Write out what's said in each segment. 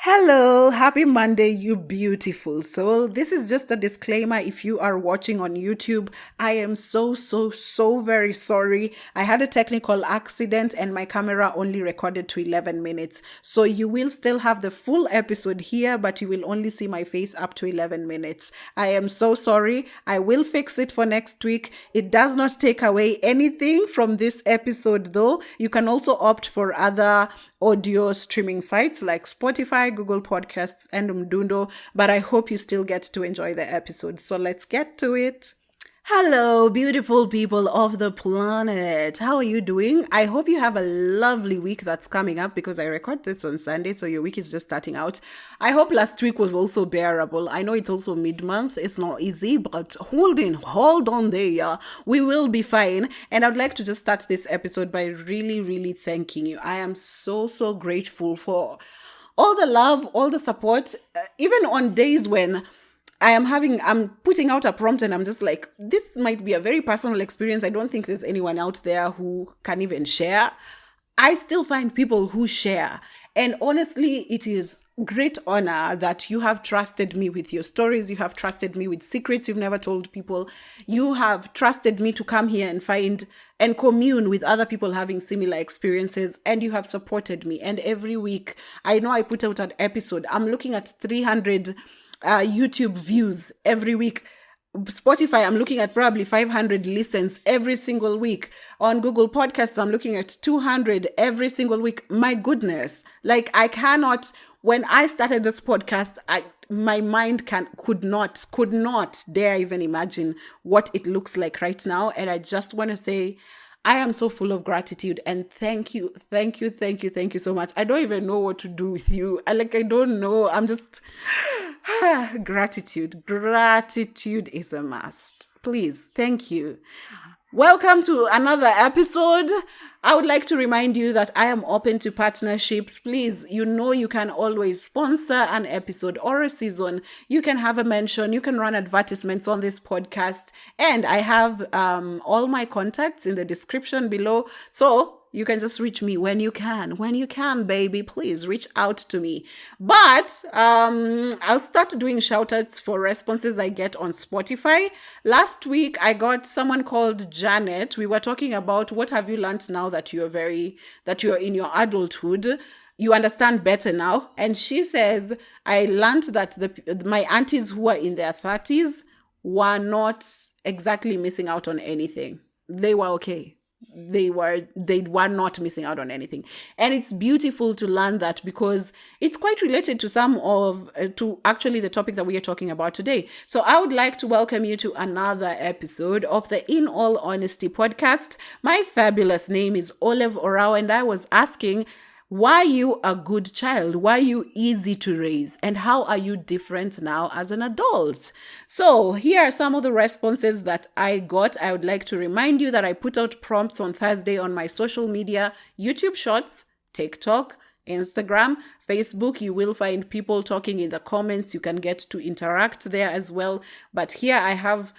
Hello, happy Monday, you beautiful soul. This is just a disclaimer if you are watching on YouTube. I am so very sorry. I had a technical accident and my camera only recorded to 11 minutes. So you will still have the full episode here, but you will only see my face up to 11 minutes. I am so sorry. I will fix it for next week. It does not take away anything from this episode though. You can also opt for other audio streaming sites like Spotify, Google Podcasts, and Mdundo, but I hope you still get to enjoy the episode. So let's get to it. Hello, beautiful people of the planet. How are you doing? I hope you have a lovely week that's coming up because I record this on Sunday, so your week is just starting out. I hope last week was also bearable. I know it's also mid-month. It's not easy, but hold on there. Yeah. We will be fine. And I'd like to just start this episode by really thanking you. I am so grateful for all the love, all the support, even on days when I'm putting out a prompt and I'm just like, this might be a very personal experience. I don't think there's anyone out there who can even share. I still find people who share. And honestly, it is great honor that you have trusted me with your stories. You have trusted me with secrets you've never told people. You have trusted me to come here and find and commune with other people having similar experiences. And you have supported me. And every week, I know I put out an episode. I'm looking at 300 YouTube views every week. Spotify, I'm looking at probably 500 listens every single week. On Google Podcasts, I'm looking at 200 every single week. My goodness. Like I cannot, when I started this podcast, my mind could not dare even imagine what it looks like right now. And I just want to say, I am so full of gratitude and thank you so much. I don't even know what to do with you. I don't know. I'm just gratitude is a must. Please, thank you. Welcome to another episode. I would like to remind you that I am open to partnerships. Please, you can always sponsor an episode or a season. You can have a mention. You can run advertisements on this podcast. And I have all my contacts in the description below. So you can just reach me when you can. When you can, baby, please reach out to me. But I'll start doing shout outs for responses I get on Spotify. Last week, I got someone called Janet. We were talking about what have you learned now that you're in your adulthood. You understand better now. And she says, I learned that my aunties who are in their 30s were not exactly missing out on anything. They were okay. They were not missing out on anything. And it's beautiful to learn that because it's quite related to to actually the topic that we are talking about today. So I would like to welcome you to another episode of the In All Honesty podcast. My fabulous name is Olive Orao, and I was asking, why you a good child? Why you easy to raise? And how are you different now as an adult? So here are some of the responses that I got. I would like to remind you that I put out prompts on Thursday on my social media, YouTube Shorts, TikTok, Instagram, Facebook. You will find people talking in the comments. You can get to interact there as well. But here I have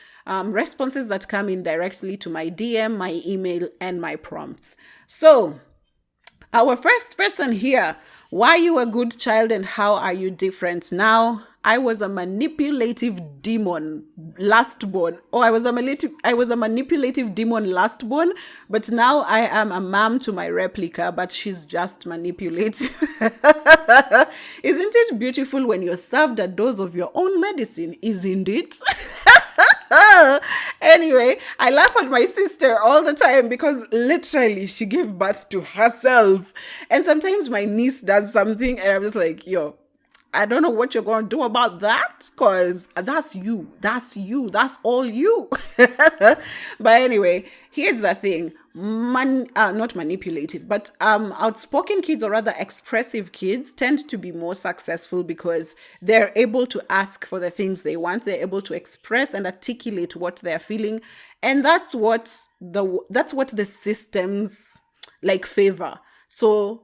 responses that come in directly to my DM, my email, and my prompts. So our first person here, why you a good child and how are you different now? I was a manipulative demon lastborn. I was a manipulative demon lastborn, but now I am a mom to my replica, but she's just manipulative. Isn't it beautiful when you're served a dose of your own medicine? Isn't it? Anyway, I laugh at my sister all the time because literally she gave birth to herself. And sometimes my niece does something and I'm just like, yo, I don't know what you're going to do about that because that's you. That's all you. But anyway, here's the thing. Not manipulative, but outspoken kids, or rather expressive kids, tend to be more successful because they're able to ask for the things they want. They're able to express and articulate what they're feeling. And that's what the systems favor. So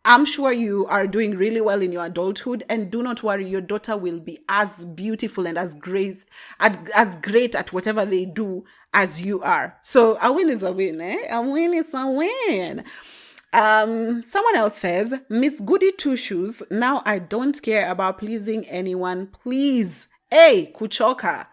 I'm sure you are doing really well in your adulthood, and do not worry, your daughter will be as beautiful and as great at whatever they do as you are. So a win is a win, eh? A win is a win. Someone else says, Miss Goody Two Shoes, now I don't care about pleasing anyone. Please. Hey, Kuchoka.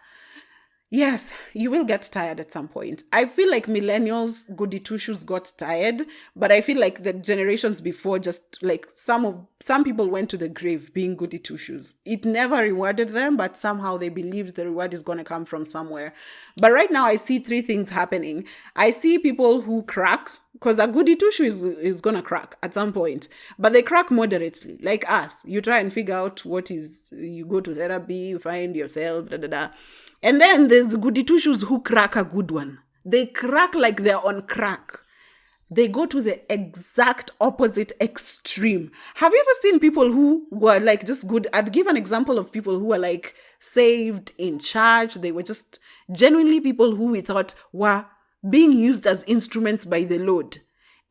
Yes, you will get tired at some point. I feel like millennials, goody two shoes got tired, but I feel like the generations before just like some people went to the grave being goody two shoes. It never rewarded them, but somehow they believed the reward is going to come from somewhere. But right now I see three things happening. I see people who crack because a goody two shoe is gonna crack at some point, but they crack moderately, like us. You try and figure out what is, you go to therapy, you find yourself, da da da. And then there's goody two shoes who crack a good one. They crack like they're on crack. They go to the exact opposite extreme. Have you ever seen people who were like just good? I'd give an example of people who were like saved in church. They were just genuinely people who we thought were being used as instruments by the Lord.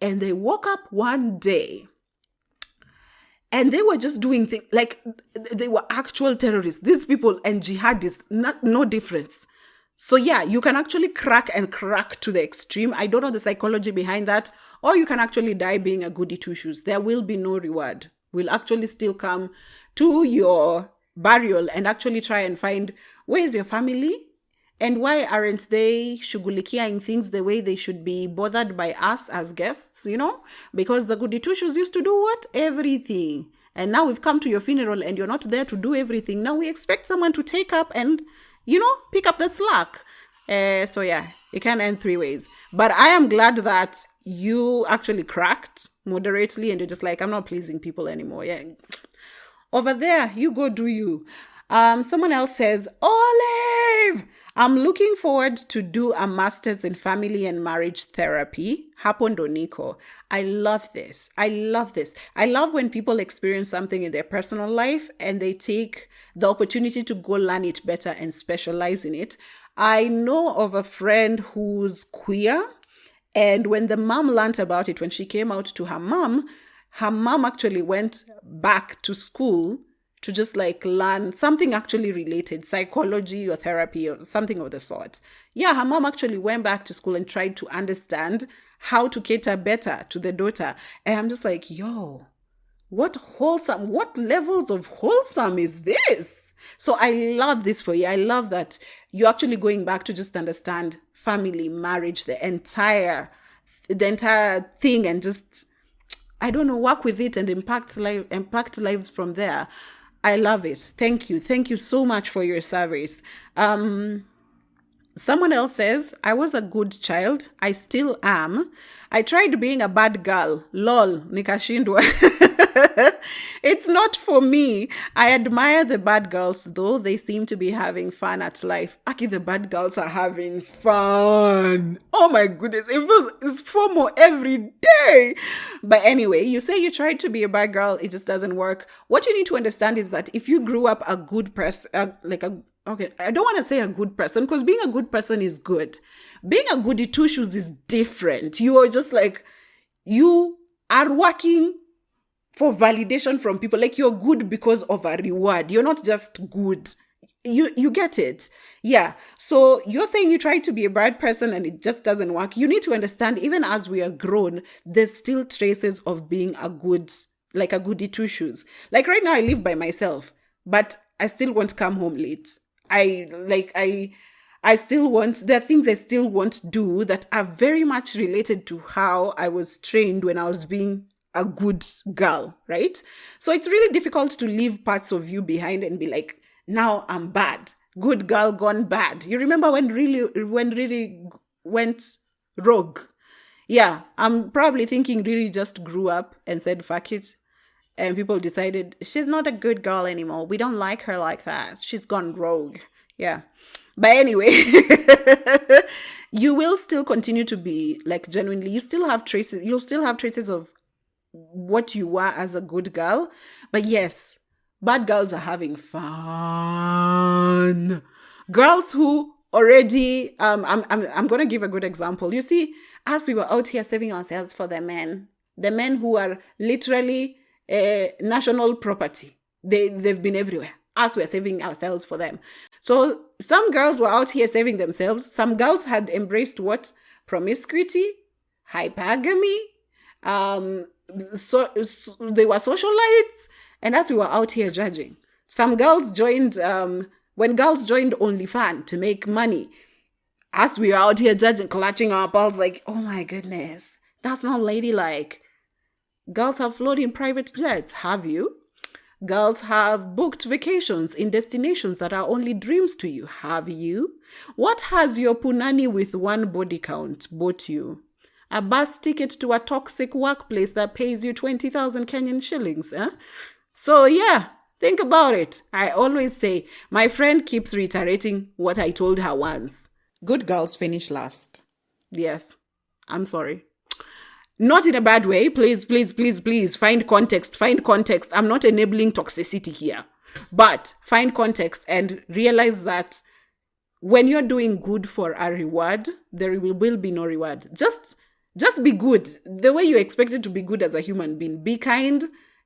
And they woke up one day and they were just doing things like they were actual terrorists. These people and jihadists, no difference. So yeah, you can actually crack to the extreme. I don't know the psychology behind that. Or you can actually die being a goody two shoes. There will be no reward. We'll actually still come to your burial and actually try and find, where's your family? And why aren't they shughulikiaing things the way they should be bothered by us as guests, you know? Because the goody two-shoes used to do what? Everything. And now we've come to your funeral and you're not there to do everything. Now we expect someone to take up and, you know, pick up the slack. So yeah, it can end three ways. But I am glad that you actually cracked moderately and you're just like, I'm not pleasing people anymore. Yeah. Over there, you go do you. Someone else says, Olive, I'm looking forward to do a master's in family and marriage therapy. Hapondo Nico. I love this. I love when people experience something in their personal life and they take the opportunity to go learn it better and specialize in it. I know of a friend who's queer, and when the mom learned about it, when she came out to her mom actually went back to school to just like learn something actually related, psychology or therapy or something of the sort. Yeah, her mom actually went back to school and tried to understand how to cater better to the daughter. And I'm just like, yo, what levels of wholesome is this? So I love this for you. I love that you're actually going back to just understand family, marriage, the entire thing, and just, I don't know, work with it and impact lives from there. I love it. Thank you. Thank you so much for your service. Someone else says, I was a good child. I still am. I tried being a bad girl. Lol, nikashindwa. It's not for me. I admire the bad girls though. They seem to be having fun at life. Aki, the bad girls are having fun. Oh my goodness. It's FOMO every day. But anyway, you say you tried to be a bad girl. It just doesn't work. What you need to understand is that if you grew up a good person, okay, I don't want to say a good person because being a good person is good. Being a goody two shoes is different. You are just like, you are working for validation from people. Like you're good because of a reward. You're not just good. You get it. Yeah. So you're saying you try to be a bad person and it just doesn't work. You need to understand, even as we are grown, there's still traces of being a goody two shoes. Like right now I live by myself, but I still won't come home late. I still want, there are things I still want to do that are very much related to how I was trained when I was being a good girl, right? So it's really difficult to leave parts of you behind and be like, now I'm bad. Good girl gone bad. You remember when Riri went rogue? Yeah, I'm probably thinking Riri just grew up and said, fuck it. And people decided she's not a good girl anymore. We don't like her like that. She's gone rogue. Yeah. But anyway, you will still continue to be like genuinely, you'll still have traces of what you were as a good girl. But yes, bad girls are having fun. Girls who already, I'm going to give a good example. You see, as we were out here saving ourselves for the men who are literally national property, they've been everywhere. As we're saving ourselves for them. So some girls were out here saving themselves. Some girls had embraced what? Promiscuity, hypergamy, Um, so they were socialites, and as we were out here judging, some girls joined. When girls joined OnlyFans to make money, as we were out here judging, clutching our pearls, like, oh my goodness, that's not ladylike. Girls have flown in private jets. Have you? Girls have booked vacations in destinations that are only dreams to you. Have you? What has your punani with one body count bought you? A bus ticket to a toxic workplace that pays you 20,000 Kenyan shillings, eh? So yeah, think about it. I always say, my friend keeps reiterating what I told her once. Good girls finish last. Yes, I'm sorry. Not in a bad way. Please, please, please, please find context. Find context. I'm not enabling toxicity here. But find context and realize that when you're doing good for a reward, there will be no reward. Just be good. The way you expect it to be good as a human being. Be kind.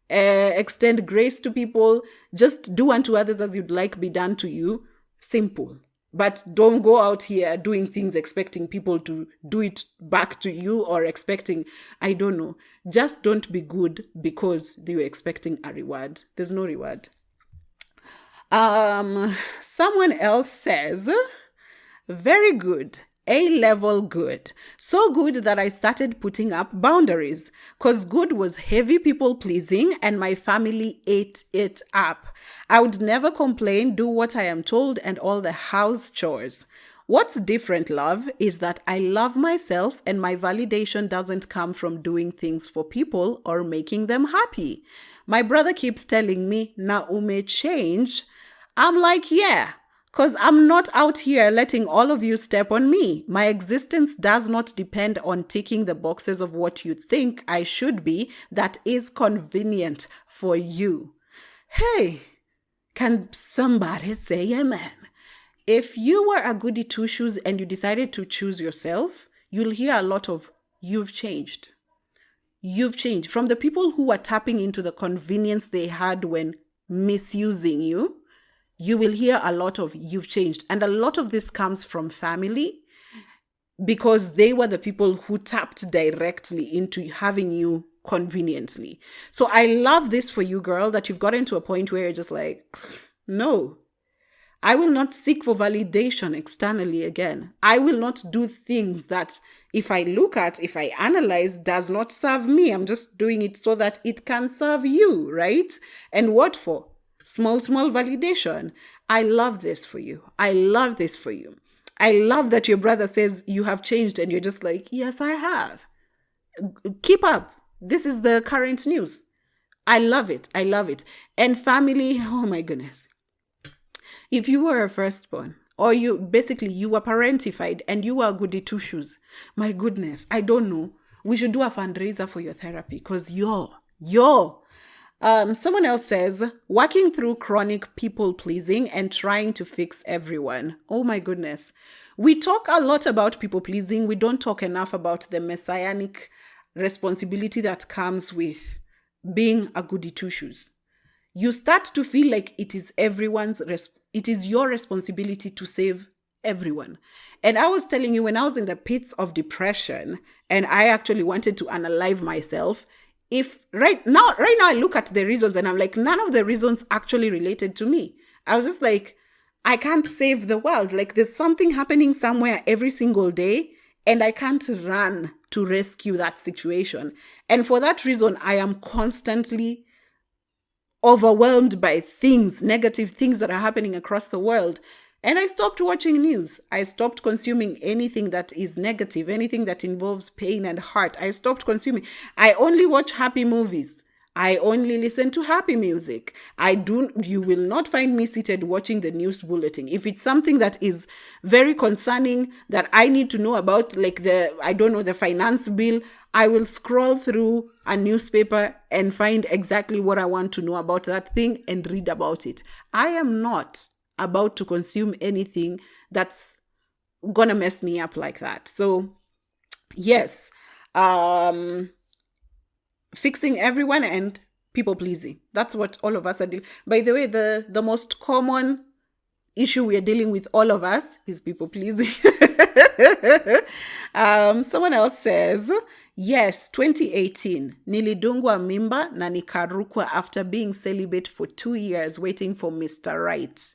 Extend grace to people. Just do unto others as you'd like be done to you. Simple. But don't go out here doing things expecting people to do it back to you, or expecting, I don't know. Just don't be good because you're expecting a reward. There's no reward. Someone else says, very good. A-level good. So good that I started putting up boundaries, because good was heavy people pleasing and my family ate it up. I would never complain, do what I am told and all the house chores. What's different, love, is that I love myself and my validation doesn't come from doing things for people or making them happy. My brother keeps telling me, Naume, change. I'm like, yeah. Because I'm not out here letting all of you step on me. My existence does not depend on ticking the boxes of what you think I should be that is convenient for you. Hey, can somebody say amen? If you were a goody two-shoes and you decided to choose yourself, you'll hear a lot of, you've changed. You've changed. From the people who are tapping into the convenience they had when misusing you, you will hear a lot of you've changed. And a lot of this comes from family, because they were the people who tapped directly into having you conveniently. So I love this for you, girl, that you've gotten to a point where you're just like, no, I will not seek for validation externally again. I will not do things that if I look at, if I analyze, does not serve me. I'm just doing it so that it can serve you, right? And what for? Small validation. I love this for you. I love this for you. I love that your brother says you have changed and you're just like, yes, I have. Keep up. This is the current news. I love it. I love it. And family, oh my goodness. If you were a firstborn, or you were parentified and you were goody two-shoes, my goodness, I don't know. We should do a fundraiser for your therapy, because someone else says, working through chronic people pleasing and trying to fix everyone. Oh my goodness. We talk a lot about people pleasing. We don't talk enough about the messianic responsibility that comes with being a goody two-shoes. You start to feel like it is it is your responsibility to save everyone. And I was telling you, when I was in the pits of depression and I actually wanted to unalive myself, if right now I look at the reasons and I'm like, none of the reasons actually related to me. I was just like, I can't save the world. Like, there's something happening somewhere every single day and I can't run to rescue that situation. And for that reason, I am constantly overwhelmed by negative things that are happening across the world. And I stopped watching news. I stopped consuming anything that is negative, anything that involves pain and hurt. I stopped consuming. I only watch happy movies. I only listen to happy music. You will not find me seated watching the news bulletin. If it's something that is very concerning that I need to know about, like the finance bill, I will scroll through a newspaper and find exactly what I want to know about that thing and read about it. I am not about to consume anything that's gonna mess me up like that. So yes, fixing everyone and people pleasing. That's what all of us are doing. By the way, the most common issue we are dealing with, all of us, is people pleasing. Someone else says, yes, 2018, nilidungwa mimba na nikarukwa after being celibate for 2 years waiting for Mr. Right.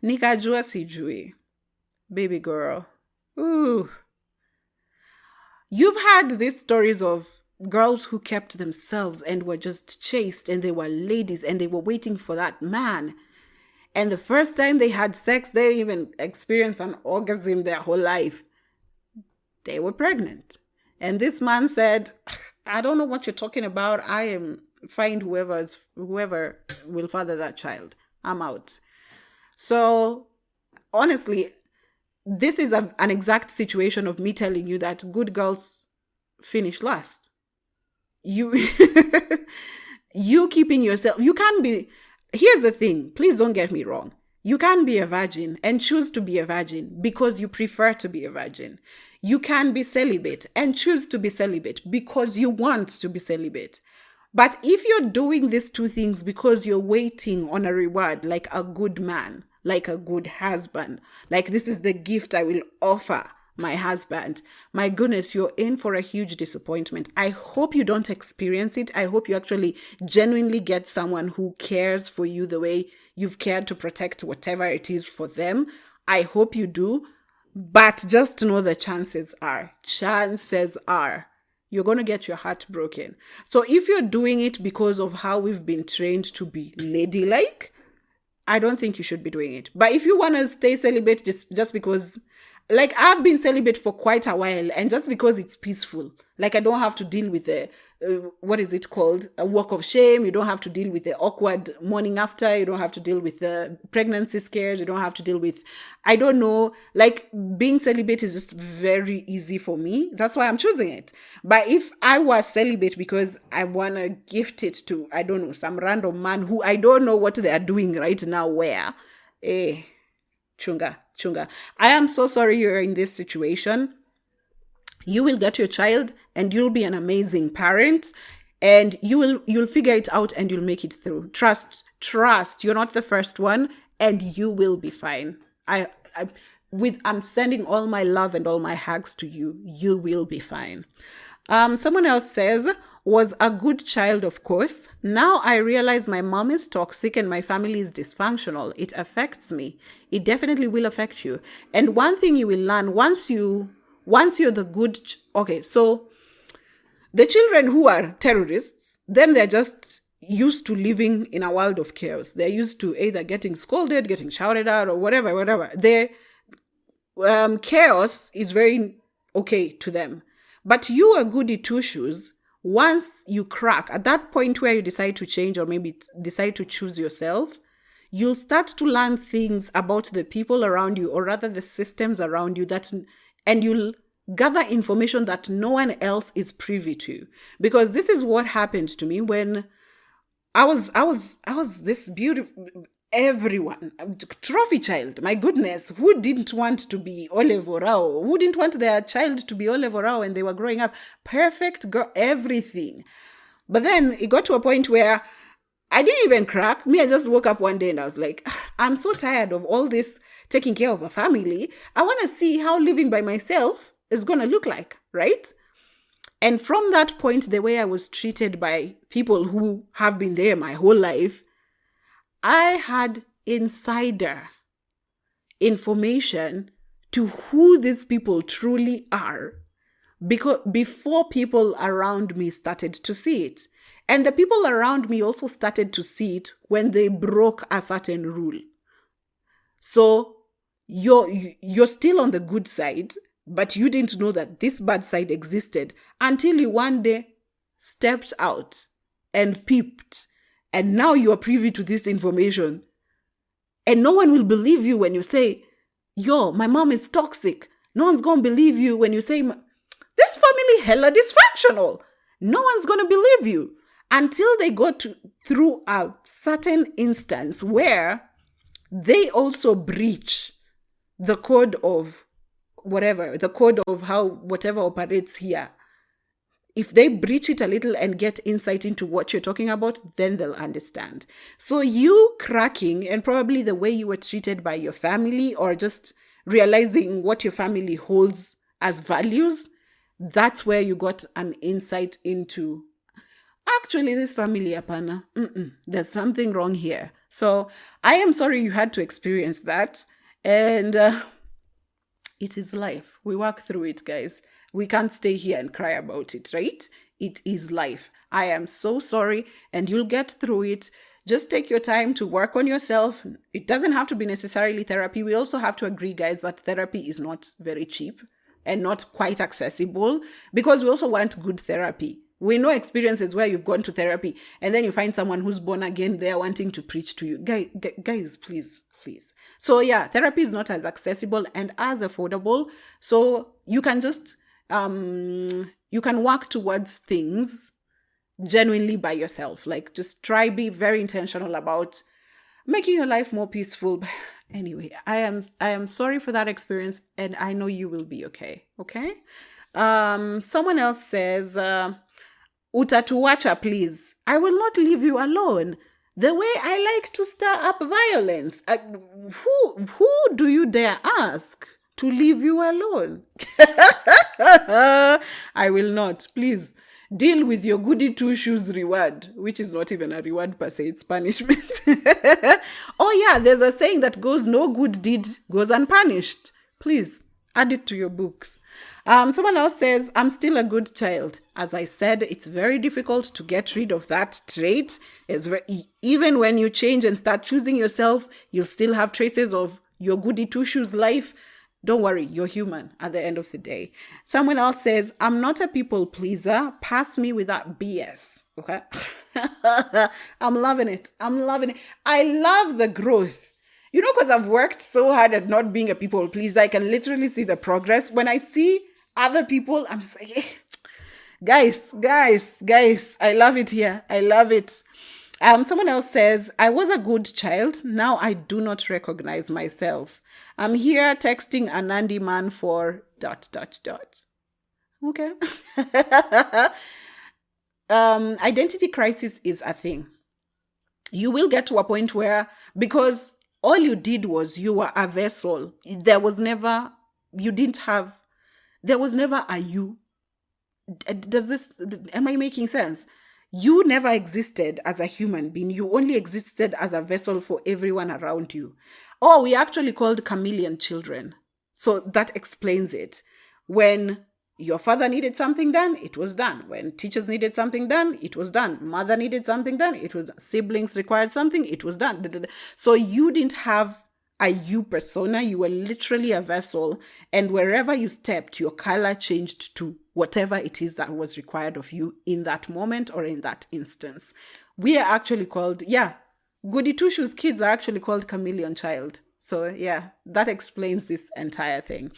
Nikajua sijui. Baby girl. Ooh. You've had these stories of girls who kept themselves and were just chaste, and they were ladies and they were waiting for that man. And the first time they had sex, they even experienced an orgasm their whole life. They were pregnant. And this man said, I don't know what you're talking about. I am find whoever will father that child. I'm out. So honestly, this is an exact situation of me telling you that good girls finish last. You keeping yourself, you can be, here's the thing, please don't get me wrong. You can be a virgin and choose to be a virgin because you prefer to be a virgin. You can be celibate and choose to be celibate because you want to be celibate. But if you're doing these two things because you're waiting on a reward, like a good man, like a good husband, like this is the gift I will offer my husband, my goodness, you're in for a huge disappointment. I hope you don't experience it. I hope you actually genuinely get someone who cares for you the way you've cared to protect whatever it is for them. I hope you do. But just know the chances are you're going to get your heart broken. So if you're doing it because of how we've been trained to be ladylike, I don't think you should be doing it. But if you want to stay celibate just because, like, I've been celibate for quite a while, and just because it's peaceful, like I don't have to deal with the, what is it called? A walk of shame. You don't have to deal with the awkward morning after. You don't have to deal with the pregnancy scares. You don't have to deal with, I don't know, like being celibate is just very easy for me. That's why I'm choosing it. But if I was celibate because I want to gift it to, I don't know, some random man who I don't know what they are doing right now where, chunga. I am so sorry you're in this situation. You will get your child and you'll be an amazing parent, and you'll figure it out and you'll make it through. Trust. You're not the first one, and you will be fine. I'm sending all my love and all my hugs to you. You will be fine. Someone else says, was a good child, of course. Now I realize my mom is toxic and my family is dysfunctional. It affects me. It definitely will affect you. And one thing you will learn once you're the good, okay, so the children who are terrorists, then they're just used to living in a world of chaos. They're used to either getting scolded, getting shouted at, or whatever. Their chaos is very okay to them. But you are goody two-shoes. Once you crack, at that point where you decide to change or maybe decide to choose yourself, you'll start to learn things about the people around you, or rather the systems around you, and you'll gather information that no one else is privy to. Because this is what happened to me when I was this beautiful, everyone, trophy child. My goodness, who didn't want to be Ole Vorao? Who didn't want their child to be Ole Vorao when they were growing up? Perfect girl, everything. But then it got to a point where I didn't even crack. I just woke up one day and I was like, I'm so tired of all this taking care of a family. I want to see how living by myself is going to look like, right? And from that point, the way I was treated by people who have been there my whole life, I had insider information to who these people truly are, because before people around me started to see it. And the people around me also started to see it when they broke a certain rule. So you're still on the good side, but you didn't know that this bad side existed until you one day stepped out and peeped. And now you are privy to this information. And no one will believe you when you say, yo, my mom is toxic. No one's going to believe you when you say, this family hella dysfunctional. No one's going to believe you until they go through a certain instance where they also breach the code of whatever, the code of how whatever operates here. if they breach it a little and get insight into what you're talking about, then they'll understand. So you cracking, and probably the way you were treated by your family, or just realizing what your family holds as values, that's where you got an insight into, actually, this family, apana, there's something wrong here. So I am sorry you had to experience that. And it is life. We work through it, guys. We can't stay here and cry about it, right? It is life. I am so sorry, and you'll get through it. Just take your time to work on yourself. It doesn't have to be necessarily therapy. We also have to agree, guys, that therapy is not very cheap and not quite accessible, because we also want good therapy. We know experiences where you've gone to therapy and then you find someone who's born again there wanting to preach to you. Guys, please. So yeah, therapy is not as accessible and as affordable. So you can just, you can work towards things genuinely by yourself. Like, just try, be very intentional about making your life more peaceful. Anyway, I am sorry for that experience, and I know you will be okay. Okay. Someone else says, Utatuwacha, please. I will not leave you alone. The way I like to stir up violence. Who do you dare ask to leave you alone? I will not. Please deal with your goody two shoes reward, which is not even a reward per se, it's punishment. Oh yeah, there's a saying that goes, no good deed goes unpunished. Please add it to your books. Someone else says, I'm still a good child. As I said, it's very difficult to get rid of that trait. Even when you change and start choosing yourself, you'll still have traces of your goody two shoes life. Don't worry, you're human at the end of the day. Someone else says, I'm not a people pleaser. Pass me with that BS. Okay. I'm loving it. I love the growth. You know, because I've worked so hard at not being a people pleaser, I can literally see the progress. When I see other people, I'm just like, hey, guys, I love it here. I love it. Someone else says, I was a good child. Now I do not recognize myself. I'm here texting a Nandi man for ... Okay. Identity crisis is a thing. You will get to a point where, because all you did was you were a vessel. There was never a you. Am I making sense? You never existed as a human being. You only existed as a vessel for everyone around you. Oh, we actually called chameleon children. So that explains it. When your father needed something done, it was done. When teachers needed something done, it was done. Mother needed something done, it was done. Siblings required something, it was done. So you didn't have a you persona. You were literally a vessel. And wherever you stepped, your color changed to whatever it is that was required of you in that moment or in that instance. We are actually called, Goody Two Shoes kids are actually called chameleon child. So yeah, that explains this entire thing.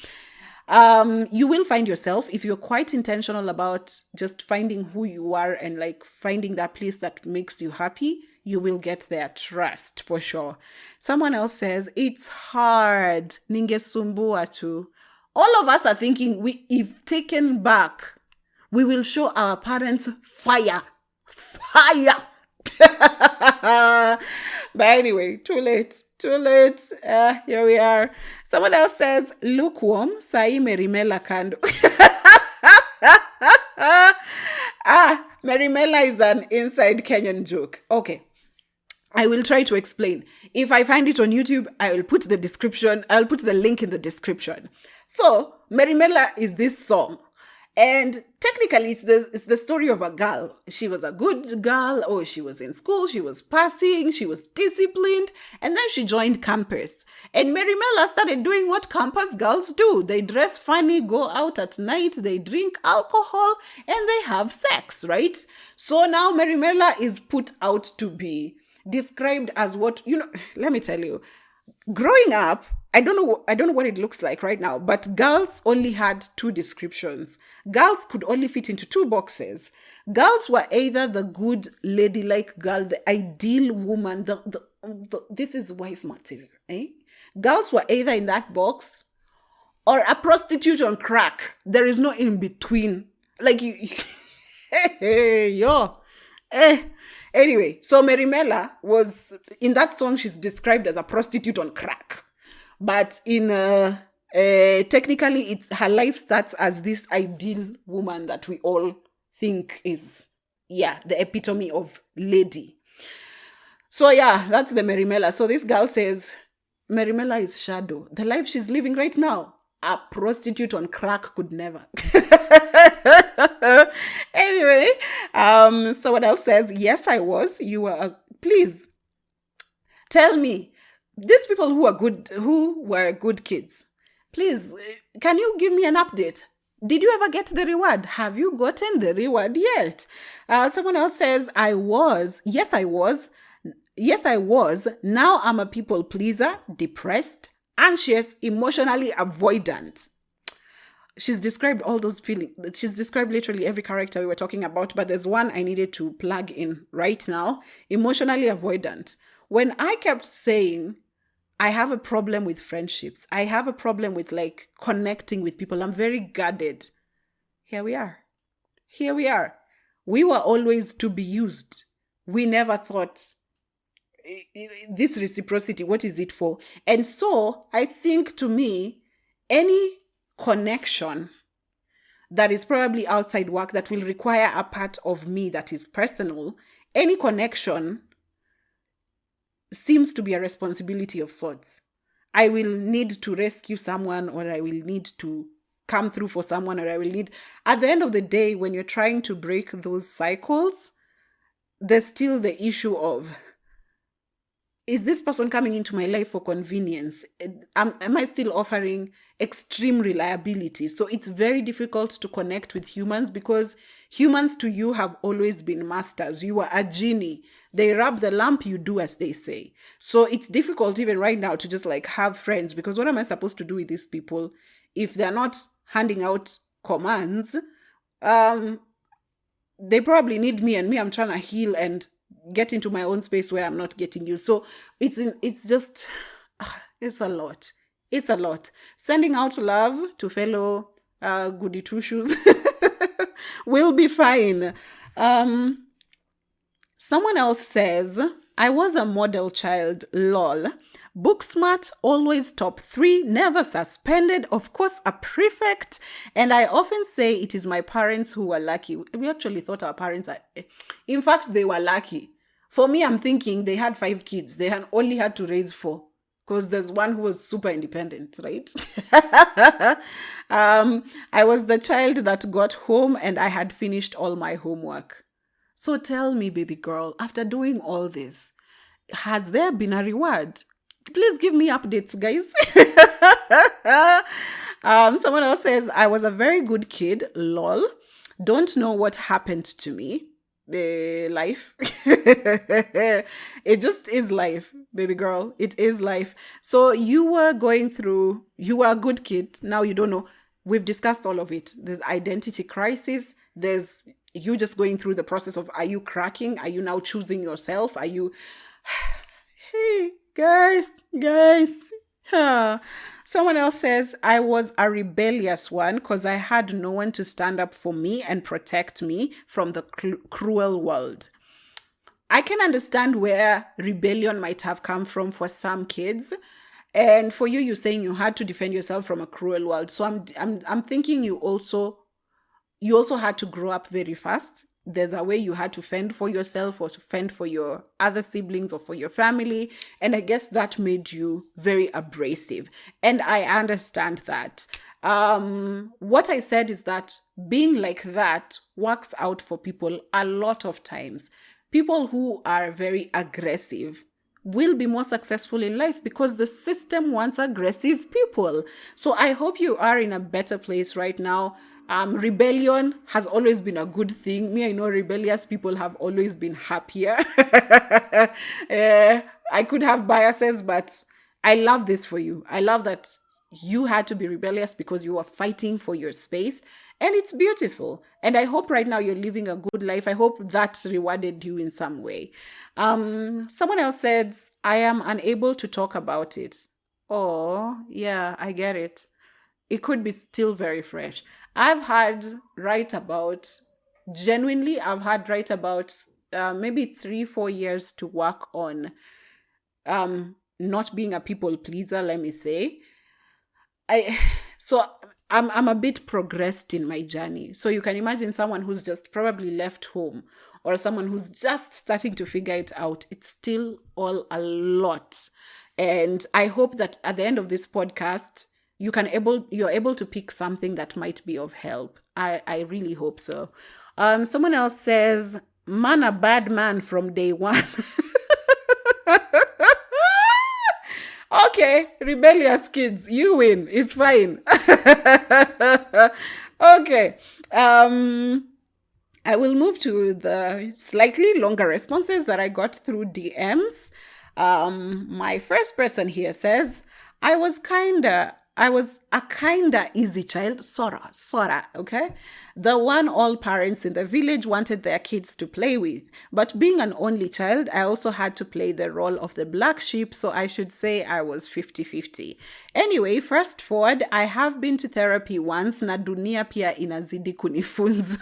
You will find yourself, if you're quite intentional about just finding who you are and like finding that place that makes you happy, you will get there. Trust, for sure. Someone else says, it's hard. Ningesumbua too. All of us are thinking, if taken back, we will show our parents fire. But anyway, too late. Here we are. Someone else says, lukewarm, sai merimela kando. Merimela is an inside Kenyan joke. Okay. I will try to explain. If I find it on YouTube, I will put I'll put the link in the description. So, Merimela is this song. And technically, it's the story of a girl. She was a good girl. Oh, she was in school. She was passing. She was disciplined. And then she joined campus. And Merimela started doing what campus girls do. They dress funny, go out at night, they drink alcohol, and they have sex, right? So now Merimela is put out to be described as what, let me tell you, growing up, I don't know what it looks like right now, but girls only had two descriptions. Girls could only fit into two boxes. Girls were either the good ladylike girl, the ideal woman, this is wife material, eh? Girls were either in that box or a prostitute on crack. There is no in between. Like Hey, yo. Eh. Anyway, so Merimela was in that song. She's described as a prostitute on crack, but in technically, it's her life starts as this ideal woman that we all think is, yeah, the epitome of lady. So yeah, that's the Merimela. So this girl says Merimela is shadow. The life she's living right now, a prostitute on crack could never. Anyway, someone else says, yes, I was. You were please tell me, these people who were good kids, please, can you give me an update? Did you ever get the reward? Have you gotten the reward yet? Someone else says, I was. Yes, I was. Yes, I was. Now I'm a people pleaser, depressed, anxious, emotionally avoidant. She's described all those feelings. She's described literally every character we were talking about, but there's one I needed to plug in right now. Emotionally avoidant. When I kept saying, I have a problem with friendships, I have a problem with like connecting with people, I'm very guarded. Here we are. Here we are. We were always to be used. We never thought this reciprocity, what is it for? And so I think, to me, any connection that is probably outside work that will require a part of me that is personal, any connection seems to be a responsibility of sorts. I will need to rescue someone, or I will need to come through for someone, or I will need, at the end of the day, when you're trying to break those cycles, there's still the issue of, is this person coming into my life for convenience? Am I still offering extreme reliability? So it's very difficult to connect with humans, because humans to you have always been masters. You are a genie. They rub the lamp, you do as they say. So it's difficult even right now to just like have friends, because what am I supposed to do with these people if they're not handing out commands? They probably need me, and me, I'm trying to heal and get into my own space where I'm not getting you. So it's a lot. It's a lot. Sending out love to fellow goody two shoes will be fine. Someone else says, I was a model child, lol. Book smart, always top 3, never suspended, of course a prefect, and I often say it is my parents who were lucky. We actually thought our parents in fact, they were lucky. For me, I'm thinking they had 5 kids. They had only had to raise 4, because there's one who was super independent, right? I was the child that got home and I had finished all my homework. So tell me, baby girl, after doing all this, has there been a reward? Please give me updates, guys. Someone else says, I was a very good kid, lol. Don't know what happened to me. Life. It just is life, baby girl. It is life. So you were a good kid. Now you don't know. We've discussed all of it. There's identity crisis. There's you just going through the process of, are you cracking? Are you now choosing yourself? Are you... Hey, guys. Someone else says, I was a rebellious one because I had no one to stand up for me and protect me from the cruel world. I can understand where rebellion might have come from for some kids. And for you, you're saying you had to defend yourself from a cruel world. So I'm thinking you also had to grow up very fast. There's a way you had to fend for yourself, or to fend for your other siblings, or for your family. And I guess that made you very abrasive. And I understand that. What I said is that being like that works out for people a lot of times. People who are very aggressive will be more successful in life because the system wants aggressive people. So I hope you are in a better place right now. Rebellion has always been a good thing. I know rebellious people have always been happier. I could have biases, but I love this for you. I love that you had to be rebellious because you were fighting for your space. And it's beautiful. And I hope right now you're living a good life. I hope that rewarded you in some way. Someone else said, I am unable to talk about it. Oh, yeah, I get it. It could be still very fresh. I've had right about genuinely, I've had right about maybe 3-4 years to work on not being a people pleaser, let me say. I so I'm a bit progressed in my journey. So you can imagine someone who's just probably left home or someone who's just starting to figure it out. It's still all a lot. And I hope that at the end of this podcast, you're able to pick something that might be of help. I really hope so. Someone else says, man, a bad man from day one. Okay, rebellious kids, you win. It's fine. Okay. I will move to the slightly longer responses that I got through DMs. My first person here says, I was a kinda easy child, sorta, okay? The one all parents in the village wanted their kids to play with. But being an only child, I also had to play the role of the black sheep, so I should say I was 50-50. Anyway, fast forward, I have been to therapy once, na dunia pia inazidi kunifunza.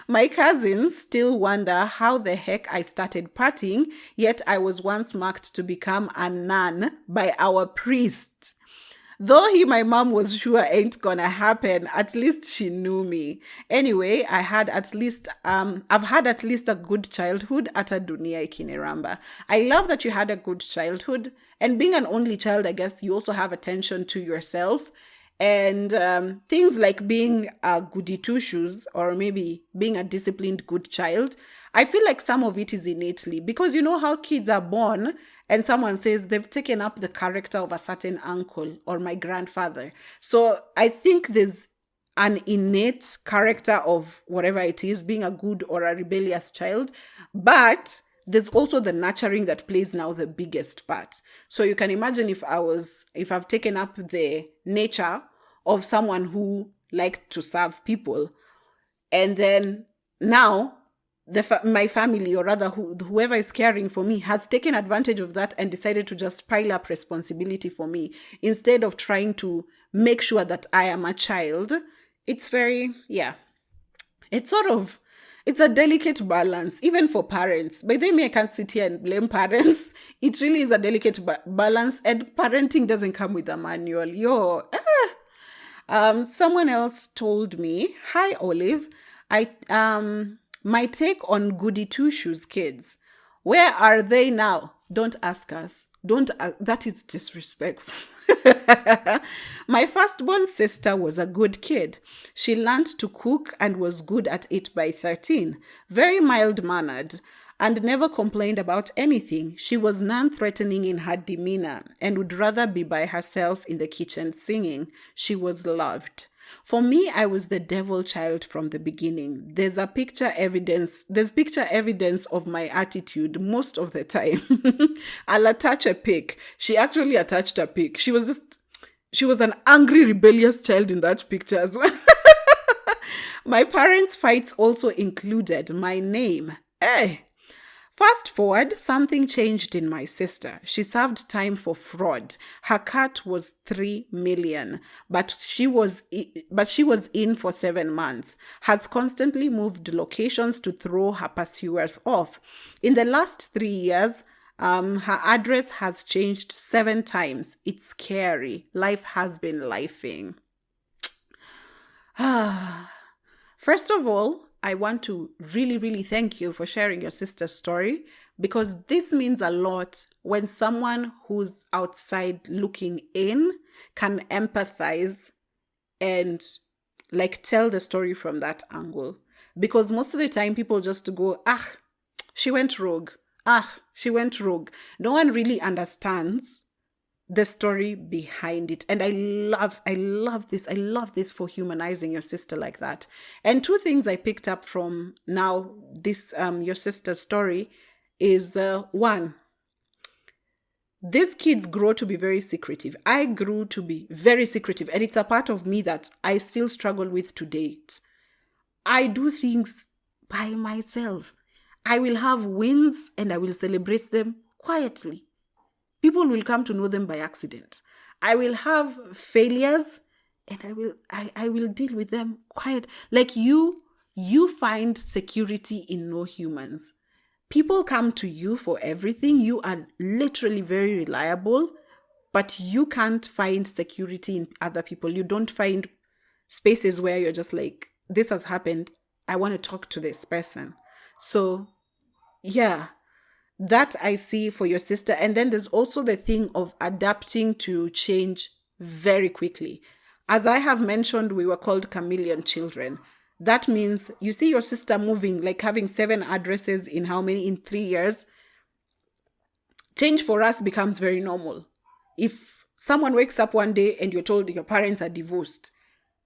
My cousins still wonder how the heck I started partying, yet I was once marked to become a nun by our priest. Though my mom was sure ain't gonna happen, at least she knew me. Anyway, I've had at least a good childhood at a dunia ikiniramba. I love that you had a good childhood, and being an only child, I guess you also have attention to yourself. And things like being a goody two shoes or maybe being a disciplined good child, I feel like some of it is innately because you know how kids are born and someone says they've taken up the character of a certain uncle or my grandfather. So I think there's an innate character of whatever it is, being a good or a rebellious child, but there's also the nurturing that plays now the biggest part. So you can imagine if I've taken up the nature of someone who liked to serve people, and then now my family, or rather whoever is caring for me, has taken advantage of that and decided to just pile up responsibility for me instead of trying to make sure that I am a child. It's very, yeah, it's a delicate balance, even for parents. By the way, I can't sit here and blame parents. It really is a delicate balance, and parenting doesn't come with a manual. Someone else told me, hi, Olive. My take on goody two shoes kids. Where are they now? Don't ask us. That is disrespectful. My firstborn sister was a good kid. She learned to cook and was good at it by 13. Very mild-mannered and never complained about anything. She was non-threatening in her demeanor and would rather be by herself in the kitchen singing. She was loved. For me, I was the devil child from the beginning. There's picture evidence of my attitude most of the time. I'll attach a pic. She actually attached a pic. She was an angry, rebellious child in that picture as well. My parents' fights also included my name. Fast forward, something changed in my sister. She served time for fraud. Her cut was 3 million, but she was in for 7 months. Has constantly moved locations to throw her pursuers off. In the last 3 years, her address has changed 7 times. It's scary. Life has been lifing. First of all, I want to really, really thank you for sharing your sister's story, because this means a lot when someone who's outside looking in can empathize and tell the story from that angle. Because most of the time people just go, she went rogue. She went rogue. No one really understands the story behind it. And I love this. I love this for humanizing your sister like that. And 2 things I picked up from now this your sister's story is 1, these kids grow to be very secretive. I grew to be very secretive, and it's a part of me that I still struggle with to date. I do things by myself. I will have wins and I will celebrate them quietly. People will come to know them by accident. I will have failures and I will deal with them quiet. Like you You find security in no humans. People come to you for everything. You are literally very reliable, but you can't find security in other people. You don't find spaces where you're just like, this has happened. I want to talk to this person. So, yeah, that I see for your sister. And then there's also the thing of adapting to change very quickly. As I have mentioned, we were called chameleon children. That means you see your sister moving, like having 7 addresses in how many? In 3 years. Change for us becomes very normal. If someone wakes up one day and you're told your parents are divorced,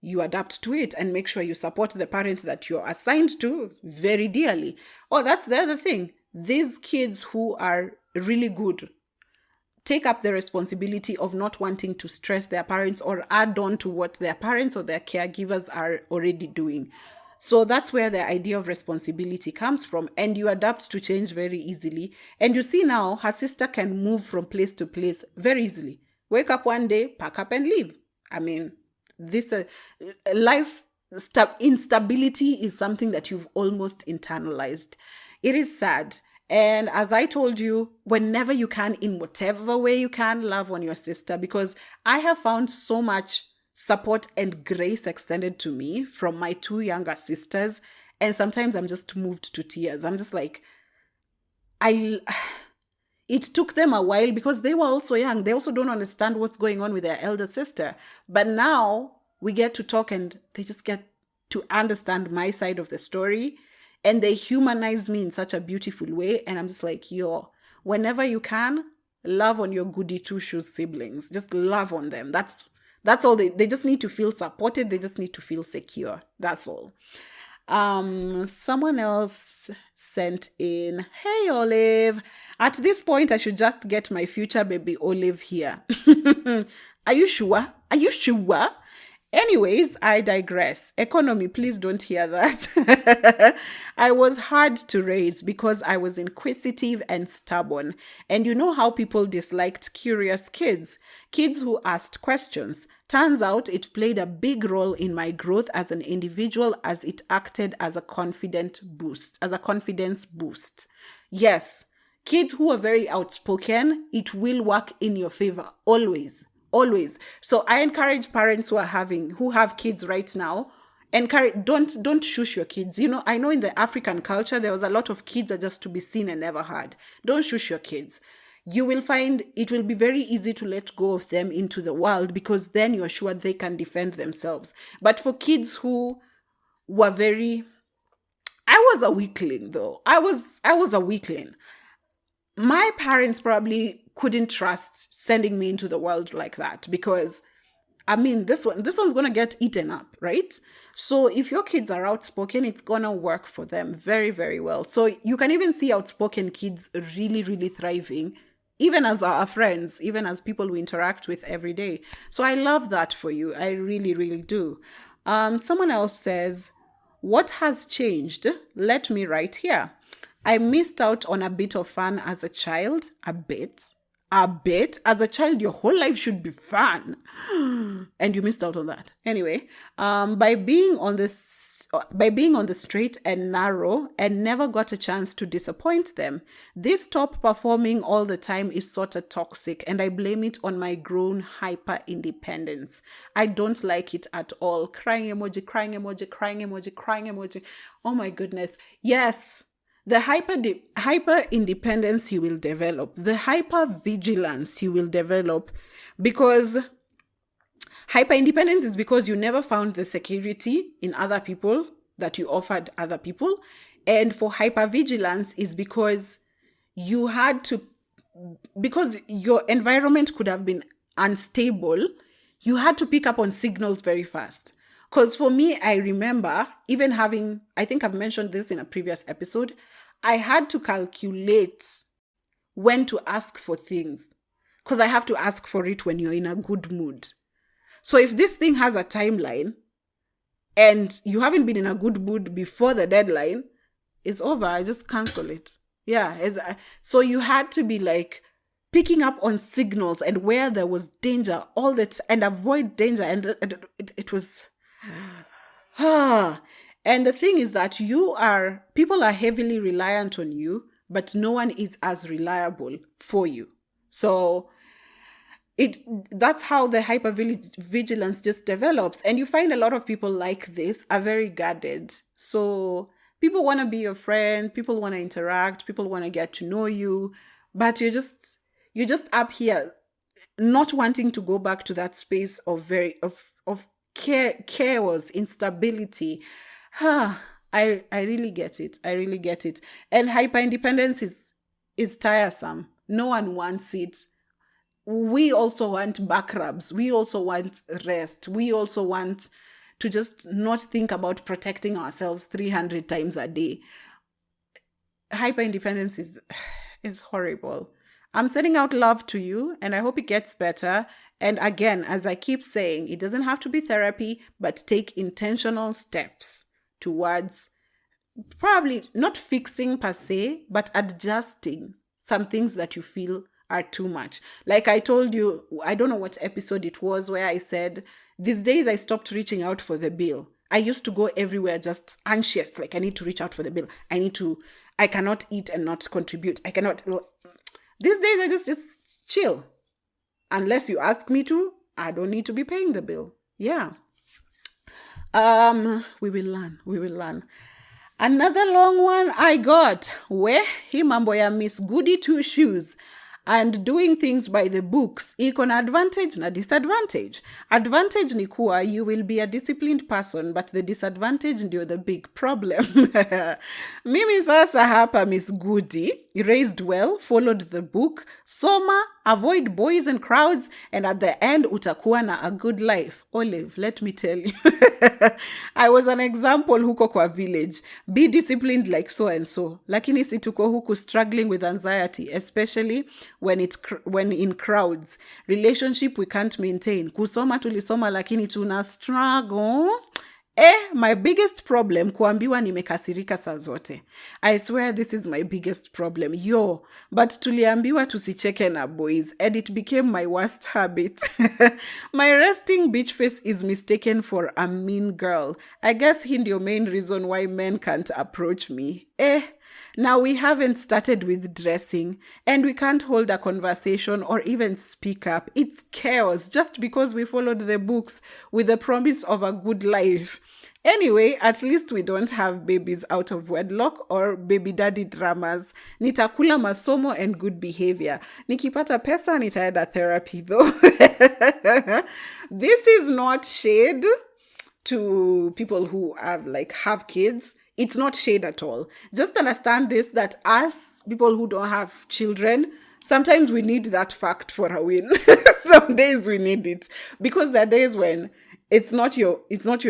you adapt to it and make sure you support the parents that you're assigned to very dearly. Oh, that's the other thing. These kids who are really good take up the responsibility of not wanting to stress their parents or add on to what their parents or their caregivers are already doing. So that's where the idea of responsibility comes from, and you adapt to change very easily. And you see now, her sister can move from place to place very easily. Wake up one day, pack up and leave. I mean, this life instability is something that you've almost internalized. It is sad. And as I told you, whenever you can, in whatever way you can, love on your sister, because I have found so much support and grace extended to me from my 2 younger sisters. And sometimes I'm just moved to tears. I'm just like, it took them a while because they were also young. They also don't understand what's going on with their elder sister. But now we get to talk and they just get to understand my side of the story. And they humanize me in such a beautiful way. And I'm just like, yo, whenever you can, love on your Goody Two-Shoes siblings. Just love on them. That's all. They just need to feel supported. They just need to feel secure. That's all. Someone else sent in, hey, Olive. At this point, I should just get my future baby Olive here. Are you sure? Are you sure? Anyways, I digress. Economy, please don't hear that. I was hard to raise because I was inquisitive and stubborn. And you know how people disliked curious kids? Kids who asked questions. Turns out it played a big role in my growth as an individual as it acted as a confidence boost. Yes, kids who are very outspoken, it will work in your favor always. Always. So I encourage parents who have kids right now, don't shush your kids. You know, I know in the African culture, there was a lot of kids that just to be seen and never heard. Don't shush your kids. You will find it will be very easy to let go of them into the world because then you're sure they can defend themselves. But for kids who were I was a weakling though. I was a weakling. My parents probably couldn't trust sending me into the world like that because I mean this one's gonna get eaten up, right? So if your kids are outspoken, it's gonna work for them very, very well. So you can even see outspoken kids really, really thriving, even as our friends, even as people we interact with every day. So I love that for you. I really, really do. Someone else says, what has changed? Let me write here. I missed out on a bit of fun as a child. A bit. As a child, your whole life should be fun. And you missed out on that. Anyway, by being on the straight and narrow and never got a chance to disappoint them. This top performing all the time is sort of toxic and I blame it on my grown hyper independence. I don't like it at all. Crying emoji, crying emoji, crying emoji, crying emoji. Oh my goodness. Yes. The hyper independence you will develop, the hyper vigilance you will develop, because hyper independence is because you never found the security in other people that you offered other people. And for hyper vigilance is because because your environment could have been unstable, you had to pick up on signals very fast. Because for me, I remember even I think I've mentioned this in a previous episode, I had to calculate when to ask for things. Because I have to ask for it when you're in a good mood. So if this thing has a timeline and you haven't been in a good mood before the deadline, it's over. I just cancel it. Yeah. So you had to be like picking up on signals and where there was danger, all that, and avoid danger. And it was... And the thing is that people are heavily reliant on you, but no one is as reliable for you. So it that's how the hypervigilance just develops. And you find a lot of people like this are very guarded. So people want to be your friend, people want to interact, people want to get to know you, but you're just up here not wanting to go back to that space of chaos, instability. I really get it. I really get it. And hyper independence is tiresome. No one wants it. We also want back rubs. We also want rest. We also want to just not think about protecting ourselves 300 times a day. Hyper independence is horrible. I'm sending out love to you and I hope it gets better. And again, as I keep saying, it doesn't have to be therapy, but take intentional steps towards probably not fixing per se, but adjusting some things that you feel are too much. Like I told you, I don't know what episode it was where I said, these days I stopped reaching out for the bill. I used to go everywhere just anxious, like I need to reach out for the bill. I cannot eat and not contribute. I cannot. These days I just chill. Unless you ask me to, I don't need to be paying the bill. Yeah. We will learn. We will learn. Another long one I got. Where hii mambo ya Miss Goody Two Shoes and doing things by the books iko na advantage na disadvantage. Advantage ni kuwa you will be a disciplined person, but the disadvantage ndio the big problem. Mimi sasa hapa Miss Goody, raised well, followed the book, soma, avoid boys and crowds, and at the end utakuwa na a good life. Olive, let me tell you. I was an example huko kwa village. Be disciplined like so and so. Lakini si tuko huku struggling with anxiety, especially when in crowds. Relationship we can't maintain. Kusoma tulisoma lakini tuna struggle. My biggest problem kuambiwa nimekasirika saa zote. I swear this is my biggest problem. But tuliambiwa tusicheke na boys and it became my worst habit. My resting bitch face is mistaken for a mean girl. I guess hii ndio main reason why men can't approach me. Now we haven't started with dressing and we can't hold a conversation or even speak up. It's chaos just because we followed the books with the promise of a good life. Anyway, at least we don't have babies out of wedlock or baby daddy dramas. Nitakula masomo and good behavior. Nikipata pesa nitaenda therapy though. This is not shade to people who have kids. It's not shade at all. Just understand this, that us, people who don't have children, sometimes we need that fact for a win. Some days we need it. Because there are days when it's not your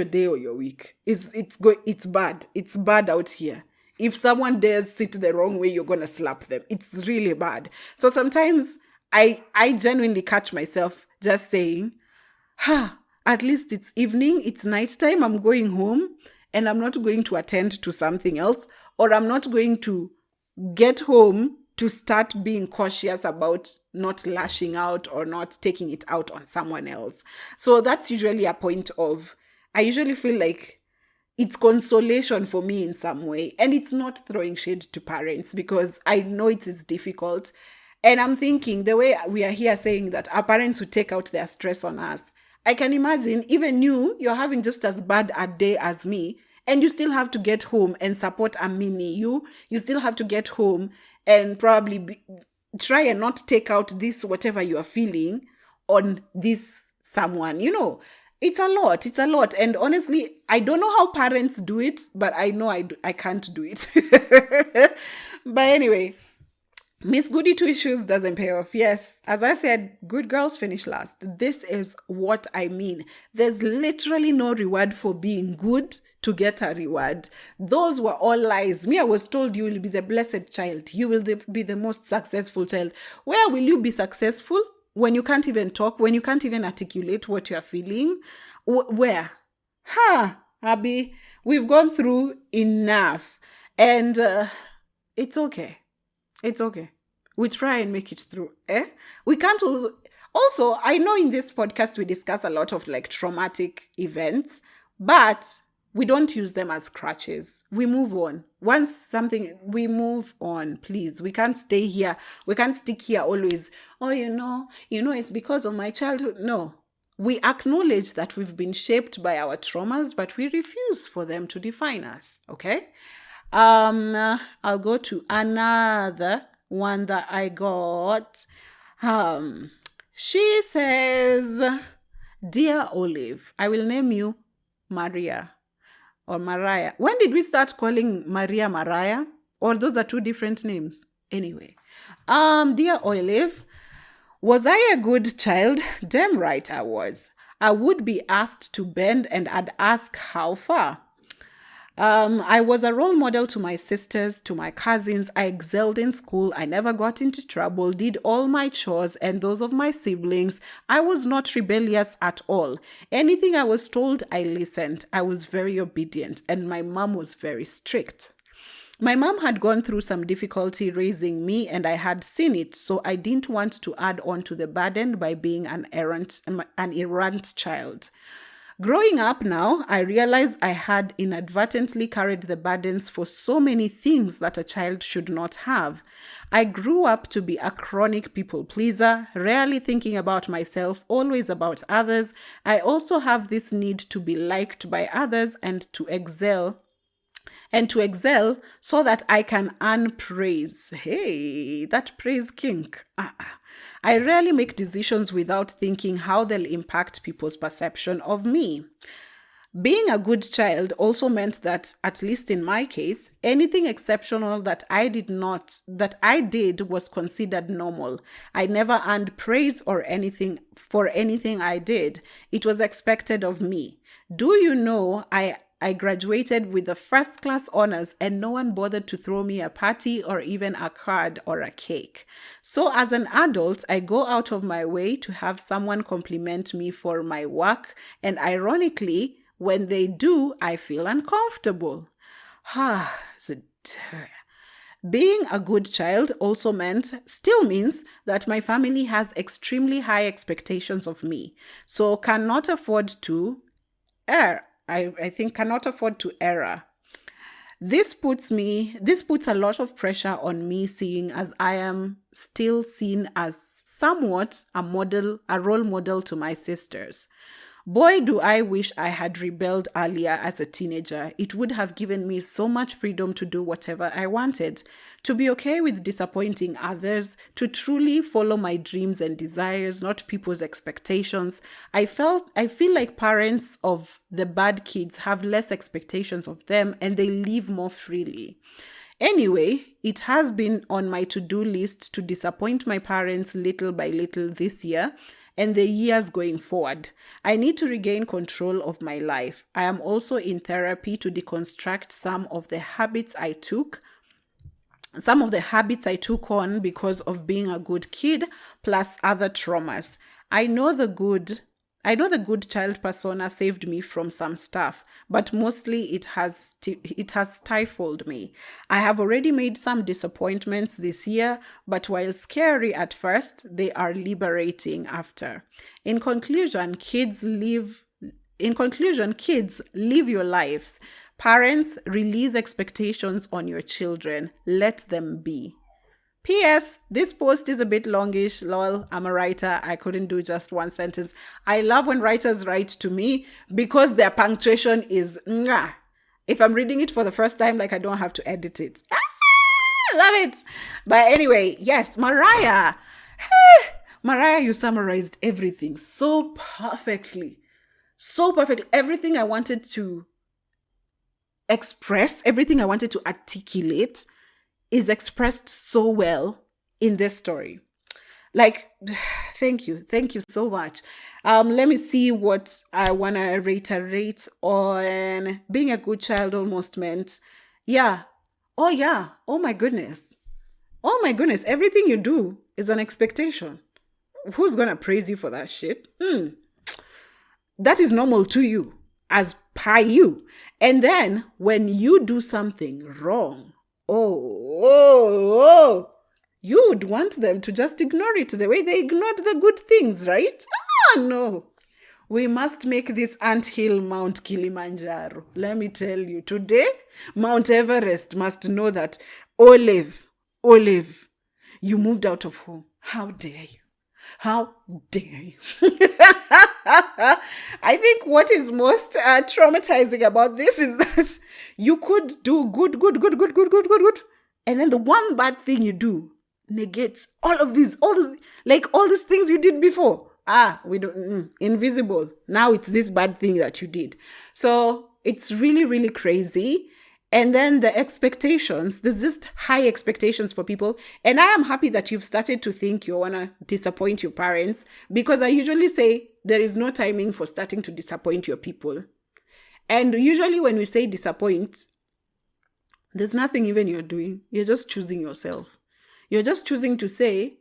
day or your week. It's bad. It's bad out here. If someone dares sit the wrong way, you're gonna slap them. It's really bad. So sometimes I genuinely catch myself just saying, at least it's evening, it's nighttime, I'm going home. And I'm not going to attend to something else, or I'm not going to get home to start being cautious about not lashing out or not taking it out on someone else. So that's usually a point I usually feel like it's consolation for me in some way. And it's not throwing shade to parents because I know it is difficult. And I'm thinking the way we are here saying that our parents would take out their stress on us. I can imagine even you're having just as bad a day as me, and you still have to get home and support a mini. You still have to get home and probably try and not take out this whatever you are feeling on this someone. It's a lot. It's a lot. And honestly, I don't know how parents do it, but I know I can't do it. But anyway, Miss Goody Two Shoes doesn't pay off. Yes, as I said, good girls finish last. This is what I mean. There's literally no reward for being good to get a reward. Those were all lies. Me, I was told you will be the blessed child. You will be the most successful child. Where will you be successful when you can't even talk, when you can't even articulate what you're feeling? Where? Abby, we've gone through enough. And it's okay. It's okay. We try and make it through. We can't also, I know in this podcast we discuss a lot of traumatic events, but we don't use them as crutches. We move on. We move on, please. We can't stay here. We can't stick here always. Oh, it's because of my childhood. No. We acknowledge that we've been shaped by our traumas, but we refuse for them to define us. Okay? I'll go to another one that I got. She says, "Dear Olive, I will name you Maria or Mariah." When did we start calling Maria Mariah? Or those are two different names? Anyway, dear Olive, was I a good child? Damn right I was. I would be asked to bend and I'd ask how far. I was a role model to my sisters, to my cousins. I excelled in school. I never got into trouble, did all my chores and those of my siblings. I was not rebellious at all. Anything I was told, I listened. I was very obedient, and my mom was very strict. My mom had gone through some difficulty raising me, and I had seen it, so I didn't want to add on to the burden by being an errant child. Growing up now, I realize I had inadvertently carried the burdens for so many things that a child should not have. I grew up to be a chronic people pleaser, rarely thinking about myself, always about others. I also have this need to be liked by others and to excel so that I can earn praise. Hey, that praise kink. I rarely make decisions without thinking how they'll impact people's perception of me. Being a good child also meant that, at least in my case, anything exceptional that I did was considered normal. I never earned praise or anything for anything I did. It was expected of me. Do you know, I graduated with the first class honors and no one bothered to throw me a party or even a card or a cake. So as an adult, I go out of my way to have someone compliment me for my work, and ironically, when they do, I feel uncomfortable. Being a good child still means that my family has extremely high expectations of me, so cannot afford to err. I think cannot afford to err. This puts a lot of pressure on me, seeing as I am still seen as somewhat a role model to my sisters. Boy, do I wish I had rebelled earlier as a teenager. It would have given me so much freedom to do whatever I wanted, to be okay with disappointing others, to truly follow my dreams and desires, not people's expectations. I feel like parents of the bad kids have less expectations of them and they live more freely. Anyway, it has been on my to-do list to disappoint my parents little by little this year and the years going forward. I need to regain control of my life. I am also in therapy to deconstruct some of the habits I took on because of being a good kid, plus other traumas. I know the good child persona saved me from some stuff, but mostly it has stifled me. I have already made some disappointments this year, but while scary at first, they are liberating after. In conclusion, kids, live your lives. Parents, release expectations on your children. Let them be. P.S. This post is a bit longish. Lol, I'm a writer. I couldn't do just one sentence. I love when writers write to me because their punctuation is mwah. If I'm reading it for the first time, I don't have to edit it. Love it. But anyway, yes, Mariah. Hey, Mariah, you summarized everything so perfectly. So perfect. Everything I wanted to express, everything I wanted to articulate is expressed so well in this story. Thank you so much. Let me see what I want to reiterate on. Being a good child almost meant, oh my goodness, everything you do is an expectation. Who's gonna praise you for that shit? That is normal to you, as per you. And then when you do something wrong, you would want them to just ignore it the way they ignored the good things, right? No. We must make this anthill Mount Kilimanjaro. Let me tell you, today, Mount Everest must know that Olive, you moved out of home. How dare you? How dare you? I think what is most traumatizing about this is that you could do good. And then the one bad thing you do negates all these things you did before. We don't, invisible. Now it's this bad thing that you did. So it's really, really crazy. And then the expectations, there's just high expectations for people. And I am happy that you've started to think you want to disappoint your parents, because I usually say there is no timing for starting to disappoint your people. And usually when we say disappoint, there's nothing even you're doing. You're just choosing yourself. You're just choosing to say,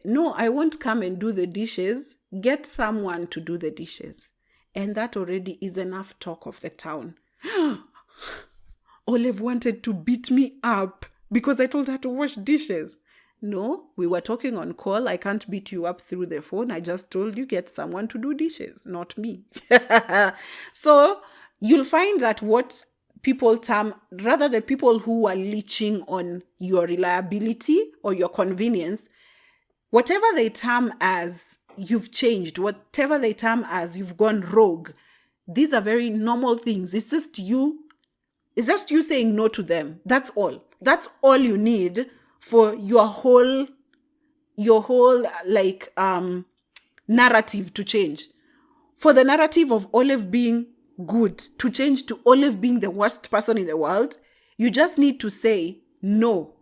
no, I won't come and do the dishes. Get someone to do the dishes. And that already is enough talk of the town. Olive wanted to beat me up because I told her to wash dishes. No, we were talking on call. I can't beat you up through the phone. I just told you get someone to do dishes, not me. So you'll find that what people term, rather the people who are leeching on your reliability or your convenience, whatever they term as you've changed, whatever they term as you've gone rogue, these are very normal things. It's just you saying no to them. That's all. That's all you need for your whole narrative to change. For the narrative of Olive being good to change to Olive being the worst person in the world, you just need to say no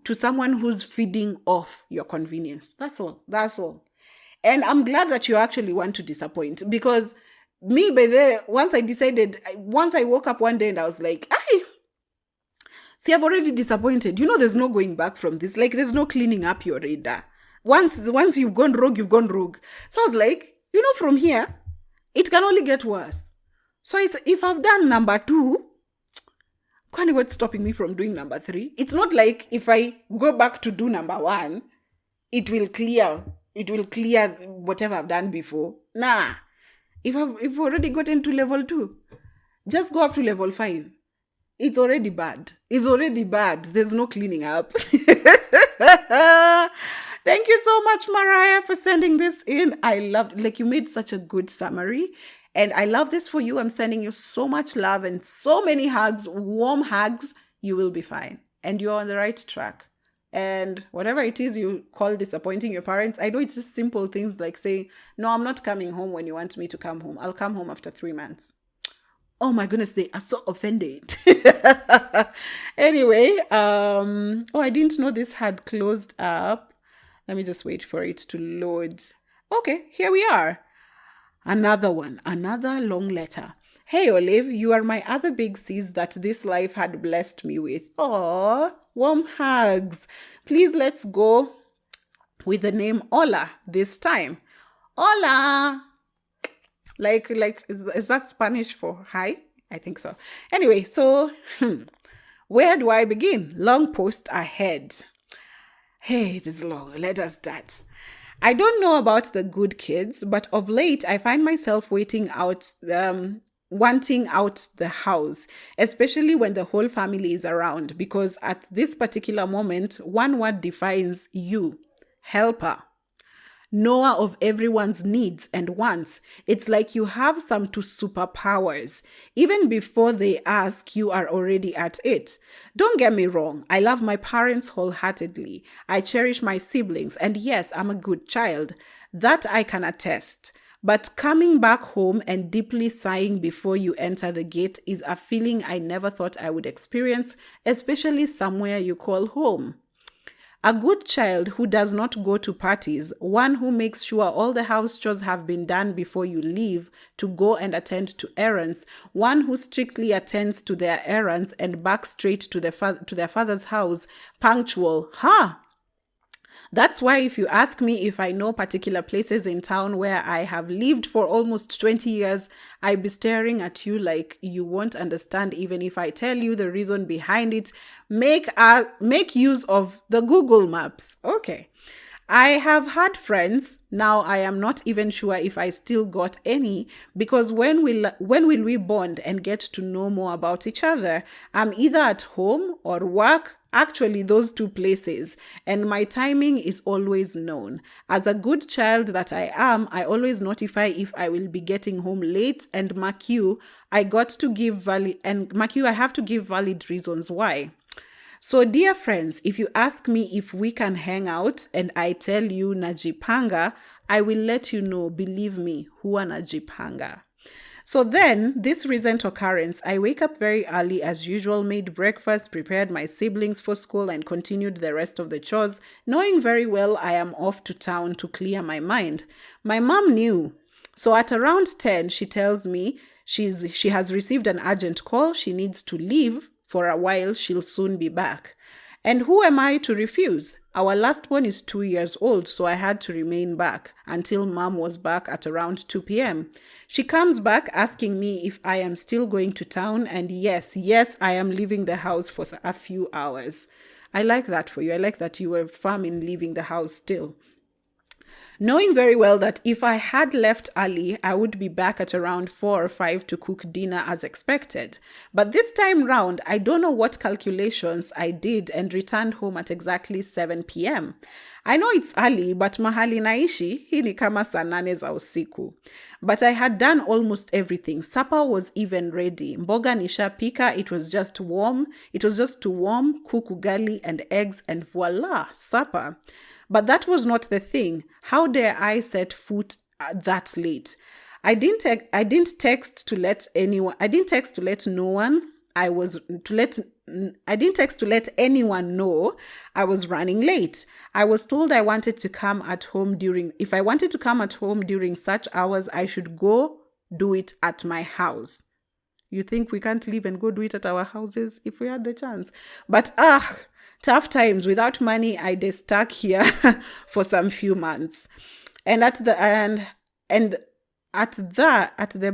to someone who's feeding off your convenience. That's all. And I'm glad that you actually want to disappoint, because me, once I woke up one day and I was like, see, I've already disappointed. There's no going back from this. Like, there's no cleaning up your radar. Once you've gone rogue, you've gone rogue. So I was like, from here, it can only get worse. So if I've done number 2, what's stopping me from doing number 3? It's not like if I go back to do number 1, it will clear whatever I've done before. Nah. If I've already gotten to level 2, just go up to level 5. It's already bad. There's no cleaning up. Thank you so much, Mariah, for sending this in. I loved, you made such a good summary. And I love this for you. I'm sending you so much love and so many hugs, warm hugs. You will be fine. And you're on the right track. And whatever it is you call disappointing your parents, I know it's just simple things like saying, no, I'm not coming home when you want me to come home. I'll come home after 3 months. Oh my goodness, they are so offended. Anyway, I didn't know this had closed up. Let me just wait for it to load. Okay, here we are. Another one, another long letter. Hey, Olive, you are my other big sis that this life had blessed me with. Aww, warm hugs. Please, let's go with the name Ola this time. Hola. Is that Spanish for hi? I think so. Anyway, so where do I begin? Long post ahead. Hey, it is long. Let us start. I don't know about the good kids, but of late I find myself wanting out the house, especially when the whole family is around, because at this particular moment, one word defines you: helper. Knower of everyone's needs and wants. It's like you have some two superpowers. Even before they ask, you are already at it. Don't get me wrong, I love my parents wholeheartedly. I cherish my siblings, and yes, I'm a good child. That I can attest. But coming back home and deeply sighing before you enter the gate is a feeling I never thought I would experience, especially somewhere you call home. A good child who does not go to parties, one who makes sure all the house chores have been done before you leave to go and attend to errands, one who strictly attends to their errands and back straight to their father's house, punctual. That's why if you ask me if I know particular places in town where I have lived for almost 20 years, I'd be staring at you like you won't understand even if I tell you the reason behind it. Make use of the Google Maps. Okay. I have had friends. Now I am not even sure if I still got any, because when will we bond and get to know more about each other? I'm either at home or work. Actually, those two places, and my timing is always known. As a good child that I am, I always notify if I will be getting home late, and mark you, I have to give valid reasons why. So, dear friends, if you ask me if we can hang out and I tell you najipanga, I will let you know, believe me, huwa najipanga. So then, this recent occurrence, I wake up very early as usual, made breakfast, prepared my siblings for school, and continued the rest of the chores, knowing very well I am off to town to clear my mind. My mom knew. So at around 10, she tells me she has received an urgent call. She needs to leave for a while. She'll soon be back. And who am I to refuse? Our last one is 2 years old, so I had to remain back until mom was back at around 2 p.m. She comes back asking me if I am still going to town, and yes, I am leaving the house for a few hours. I like that for you. I like that you were firm in leaving the house still. Knowing very well that if I had left early, I would be back at around 4 or 5 to cook dinner as expected. But this time round, I don't know what calculations I did and returned home at exactly 7 p.m. I know it's early, but mahali naishi, hii ni kama saa 8 za usiku. But I had done almost everything. Supper was even ready. Mboga nishapika, it was just to warm, cook ugali and eggs, and voila, supper. But that was not the thing. How dare I set foot that late? I didn't text to let anyone know I was running late. I was told if I wanted to come at home during such hours, I should go do it at my house. You think we can't leave and go do it at our houses if we had the chance? But tough times. Without money, I stay stuck here for some few months. And at the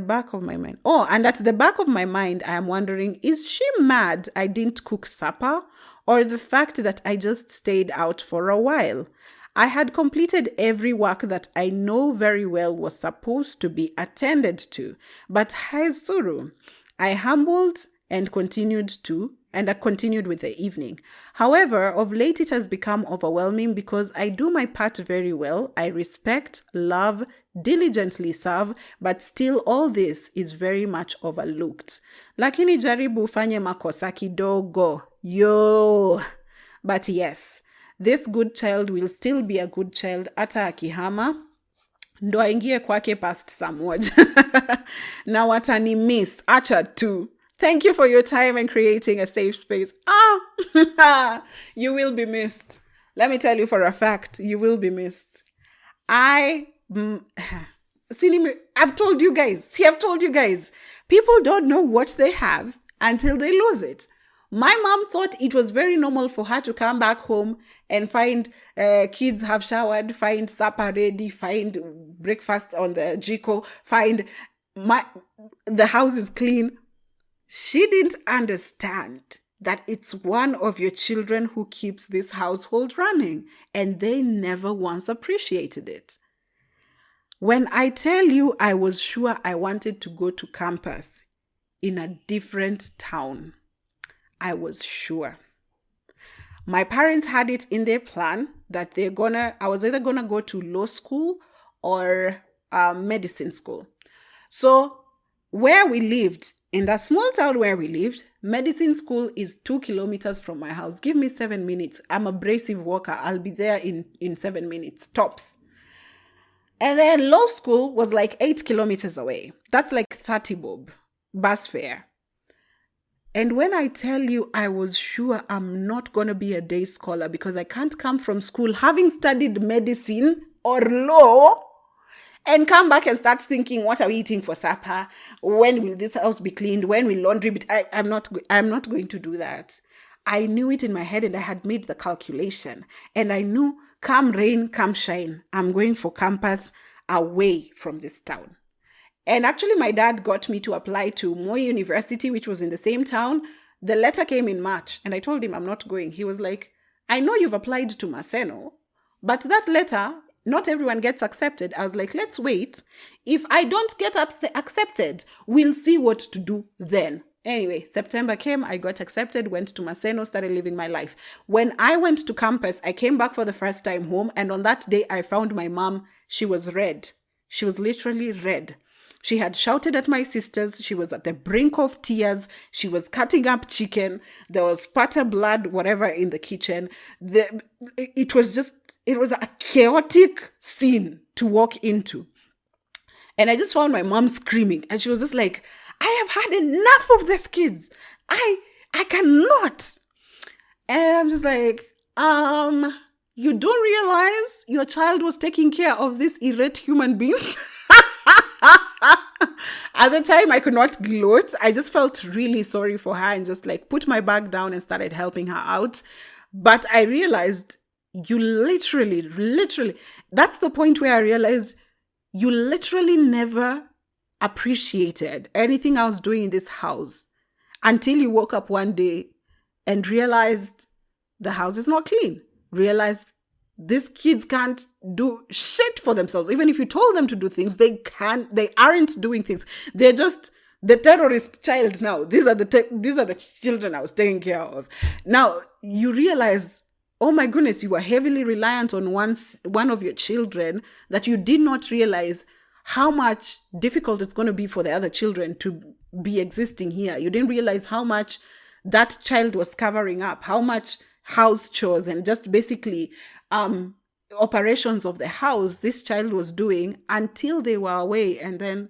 back of my mind, I am wondering, is she mad I didn't cook supper, or the fact that I just stayed out for a while? I had completed every work that I know very well was supposed to be attended to, but Haizuru, I humbled and continued with the evening. However, of late it has become overwhelming because I do my part very well. I respect, love, diligently serve, but still all this is very much overlooked. Lakini jaribu ufanye makosa kidogo. Yo! But yes, this good child will still be a good child ata akihama. Ndo aingie kwake past saa moja. Na watani miss, acha tu. Thank you for your time and creating a safe space. You will be missed. Let me tell you for a fact, you will be missed. I've told you guys. People don't know what they have until they lose it. My mom thought it was very normal for her to come back home and find kids have showered, find supper ready, find breakfast on the jiko, find the house is clean. She didn't understand that it's one of your children who keeps this household running, and they never once appreciated it. When I tell you I was sure I wanted to go to campus in a different town, I was sure. My parents had it in their plan that I was either gonna go to law school or medicine school. So where we lived, in that small town where we lived, medicine school is 2 kilometers from my house. Give me 7 minutes. I'm a brave walker. I'll be there in 7 minutes, tops. And then law school was like 8 kilometers away. That's like 30 bob, bus fare. And when I tell you I was sure I'm not going to be a day scholar because I can't come from school having studied medicine or law and come back and start thinking, what are we eating for supper? When will this house be cleaned? When will laundry be? I'm not going to do that. I knew it in my head and I had made the calculation. And I knew, come rain, come shine, I'm going for campus away from this town. And actually, my dad got me to apply to Moi University, which was in the same town. The letter came in March and I told him I'm not going. He was like, I know you've applied to Maseno, But that letter, not everyone gets accepted. I was like, let's wait. If I don't get accepted, we'll see what to do then. Anyway, September came, I got accepted, went to Maseno, started living my life. When I went to campus, I came back for the first time home, and on that day, I found my mom. She was red. She was literally red. She had shouted at my sisters. She was at the brink of tears. She was cutting up chicken. There was spatter blood, whatever, in the kitchen. It was a chaotic scene to walk into. And I just found my mom screaming. And she was just like, I have had enough of these kids. I cannot. And I'm just like, you don't realize your child was taking care of these irate human beings? At the time, I could not gloat. I just felt really sorry for her and just like put my bag down and started helping her out. But I realized you literally, that's the point where I realized you literally never appreciated anything I was doing in this house until you woke up one day and realized the house is not clean. Realized these kids can't do shit for themselves. Even if you told them to do things, they aren't doing things. They're just the terrorist child now. These are the children I was taking care of. Now you realize, oh my goodness, you were heavily reliant on one of your children that you did not realize how much difficult it's going to be for the other children to be existing here. You didn't realize how much that child was covering up, how much house chores and just basically operations of the house this child was doing until they were away. And then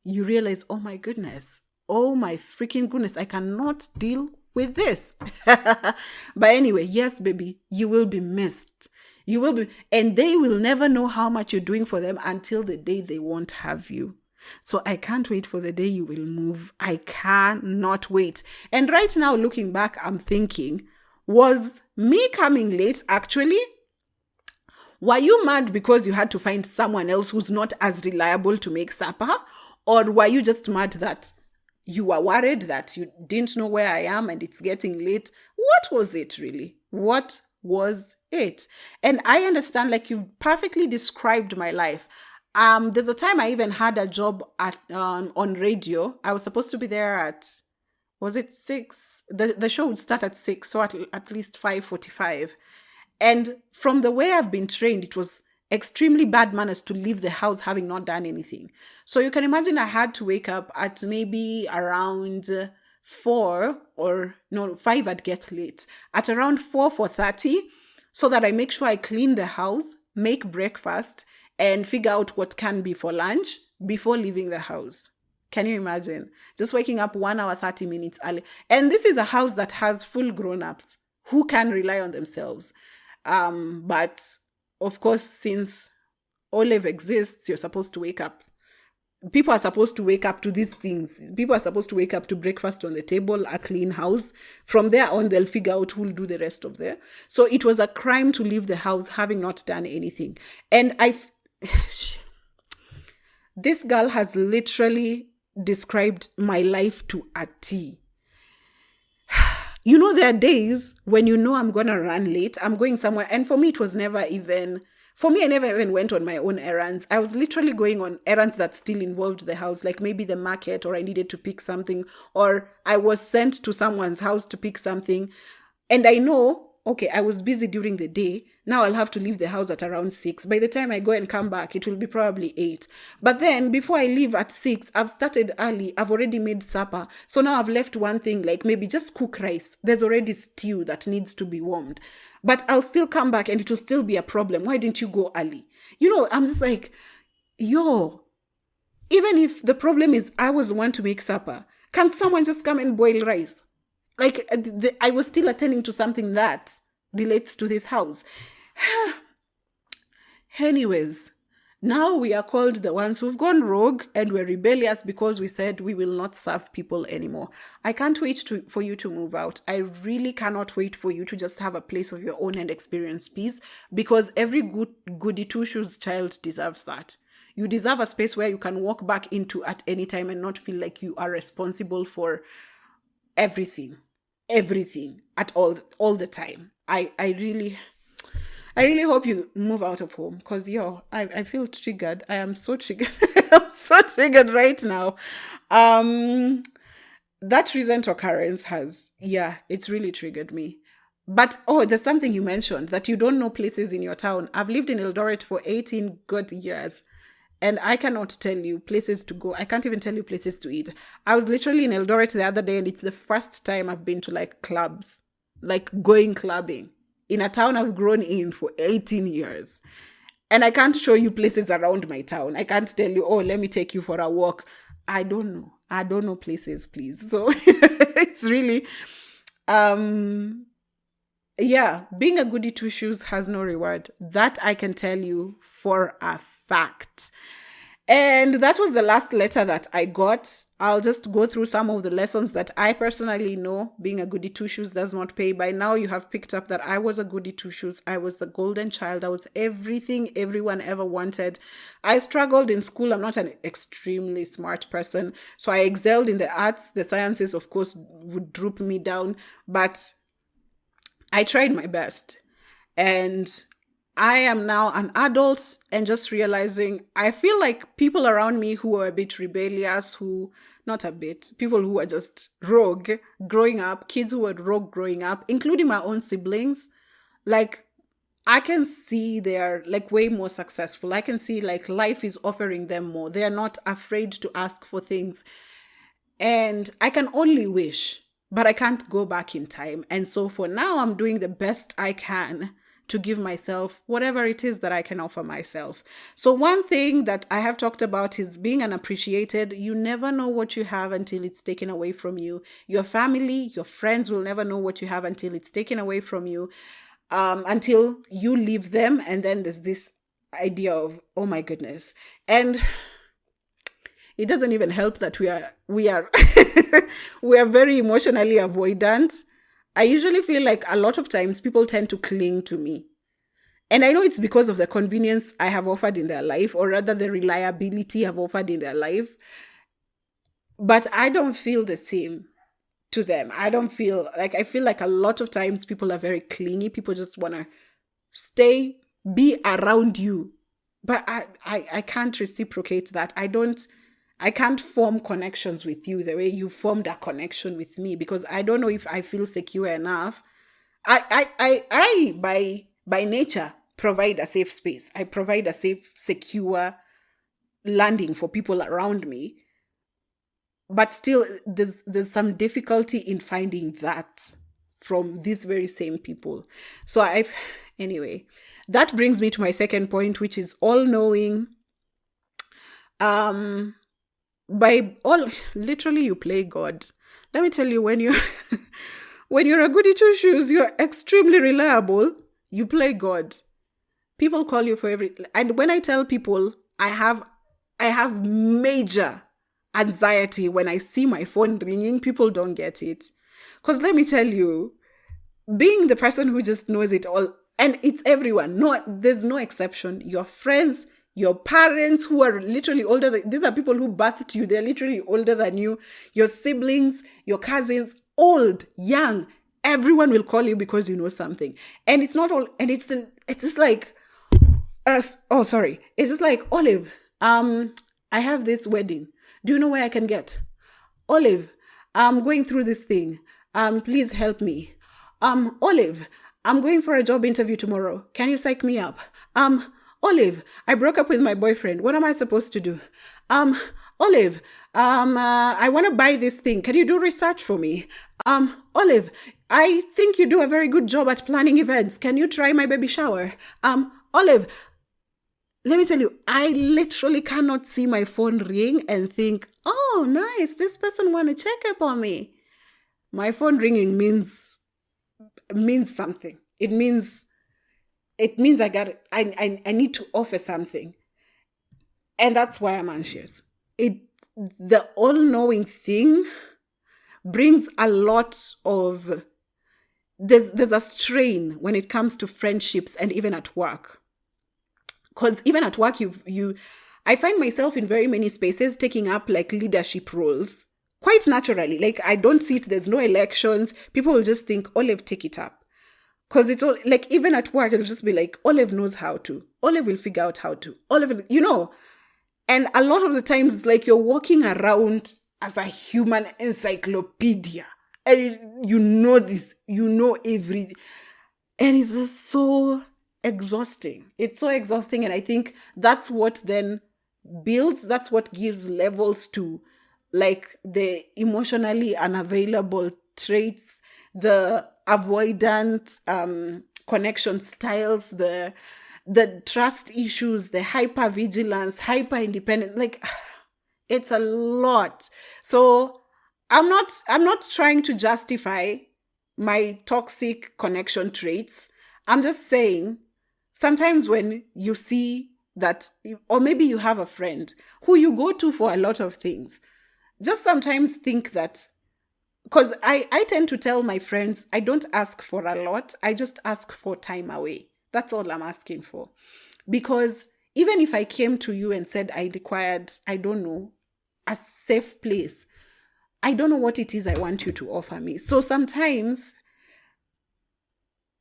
you realize, oh my freaking goodness, I cannot deal with this. But anyway, yes, baby, you will be missed. You will be, and they will never know how much you're doing for them until the day they won't have you. So I can't wait for the day you will move. I cannot wait. And right now, looking back, I'm thinking, was me coming late actually? Were you mad because you had to find someone else who's not as reliable to make supper? Or were you just mad that you were worried that you didn't know where I am and it's getting late? What was it really? What was it? And I understand, like, you've perfectly described my life. There's a time I even had a job at on radio. I was supposed to be there at, was it 6? The show would start at 6, so at least 5:45. And from the way I've been trained, it was extremely bad manners to leave the house having not done anything. So you can imagine I had to wake up at maybe around 4 or no, 5, I'd get late. At around 4:30, so that I make sure I clean the house, make breakfast, and figure out what can be for lunch before leaving the house. Can you imagine? Just waking up 1 hour, 30 minutes early. And this is a house that has full grown-ups who can rely on themselves. But of course, since Olive exists, you're supposed to wake up. People are supposed to wake up to these things. People are supposed to wake up to breakfast on the table, a clean house. From there on, they'll figure out who'll do the rest of there. So it was a crime to leave the house having not done anything. And this girl has literally described my life to a T. You know, there are days when you know I'm going to run late, I'm going somewhere. And for me, it was never even, for me, I never even went on my own errands. I was literally going on errands that still involved the house, like maybe the market, or I needed to pick something, or I was sent to someone's house to pick something. And I know, okay, I was busy during the day. Now I'll have to leave the house at around 6. By the time I go and come back, it will be probably 8. But then before I leave at 6, I've started early. I've already made supper. So now I've left one thing, like maybe just cook rice. There's already stew that needs to be warmed. But I'll still come back and it will still be a problem. Why didn't you go early? You know, I'm just like, even if the problem is I was the one to make supper, can't someone just come and boil rice? Like, I was still attending to something that relates to this house. Anyways, now we are called the ones who've gone rogue and we're rebellious because we said we will not serve people anymore. I can't wait for you to move out. I really cannot wait for you to just have a place of your own and experience peace, because every goody two-shoes child deserves that. You deserve a space where you can walk back into at any time and not feel like you are responsible for everything at all the time. I really hope you move out of home because I feel triggered. I am so triggered. I'm so triggered right now. Um, that recent occurrence has, yeah, it's really triggered me. But oh, there's something you mentioned that you don't know places in your town. I've lived in Eldoret for 18 good years. And I cannot tell you places to go. I can't even tell you places to eat. I was literally in Eldoret the other day, and it's the first time I've been to like clubs, like going clubbing in a town I've grown in for 18 years. And I can't show you places around my town. I can't tell you, oh, let me take you for a walk. I don't know. I don't know places, please. So it's really, um, yeah, being a goody two shoes has no reward. That I can tell you for a fact. And that was the last letter that I got. I'll just go through some of the lessons that I personally know being a goody two shoes does not pay. By now, you have picked up that I was a goody two shoes. I was the golden child. I was everything everyone ever wanted. I struggled in school. I'm not an extremely smart person. So I excelled in the arts. The sciences, of course, would droop me down. But I tried my best. And I am now an adult and just realizing I feel like people around me who are a bit rebellious, not a bit, people who are just rogue growing up, kids who were rogue growing up, including my own siblings, like I can see they're like way more successful. I can see like life is offering them more. They are not afraid to ask for things. And I can only wish, but I can't go back in time. And so for now, I'm doing the best I can to give myself whatever it is that I can offer myself. So one thing that I have talked about is being unappreciated. You never know what you have until it's taken away from you. Your family, your friends will never know what you have until it's taken away from you, until you leave them. And then there's this idea of, oh my goodness. And it doesn't even help that we are we are very emotionally avoidant. I usually feel like a lot of times people tend to cling to me. And I know it's because of the convenience I have offered in their life, or rather the reliability I've offered in their life. But I don't feel the same to them. I feel like a lot of times people are very clingy. People just want to be around you. But I can't reciprocate that. I can't form connections with you the way you formed a connection with me, because I don't know if I feel secure enough. I by nature provide a safe space. I provide a safe, secure landing for people around me. But still, there's some difficulty in finding that from these very same people. So anyway, that brings me to my second point, which is all knowing. By all, literally, you play God. Let me tell you, when you when you're a goody two shoes, you're extremely reliable. You play God. People call you for everything. And when I tell people I have major anxiety when I see my phone ringing, people don't get it. Because let me tell you, being the person who just knows it all, and it's everyone. No, there's no exception. Your friends, your parents who are literally older these are people who birthed you. They're literally older than you. Your siblings, your cousins, old, young, everyone will call you because you know something. And it's not all, and it's just like, sorry. It's just like, Olive, I have this wedding. Do you know where I can get? Olive, I'm going through this thing. Please help me. Olive, I'm going for a job interview tomorrow. Can you psych me up? Olive, I broke up with my boyfriend. What am I supposed to do? Olive, I want to buy this thing. Can you do research for me? Olive, I think you do a very good job at planning events. Can you try my baby shower? Olive, let me tell you, I literally cannot see my phone ring and think, oh, nice, this person want to check up on me. My phone ringing means something. It means I need to offer something. And that's why I'm anxious. The all-knowing thing brings a lot of, there's a strain when it comes to friendships and even at work. Because even at work, I find myself in very many spaces taking up like leadership roles quite naturally. Like I don't see it. There's no elections. People will just think, Olive, take it up. Because it's all like, even at work, it'll just be like, Olive knows how to. Olive will figure out how to. Olive. And a lot of the times, it's like you're walking around as a human encyclopedia. And you know this, you know everything. And it's just so exhausting. It's so exhausting. And I think that's what then that's what gives levels to like the emotionally unavailable traits, the avoidant connection styles, the trust issues, the hypervigilance, hyper independence. Like, it's a lot. So I'm not trying to justify my toxic connection traits. I'm just saying sometimes when you see that, or maybe you have a friend who you go to for a lot of things, just sometimes think that, because I tend to tell my friends, I don't ask for a lot. I just ask for time away. That's all I'm asking for. Because even if I came to you and said I required, I don't know, a safe place, I don't know what it is I want you to offer me. So sometimes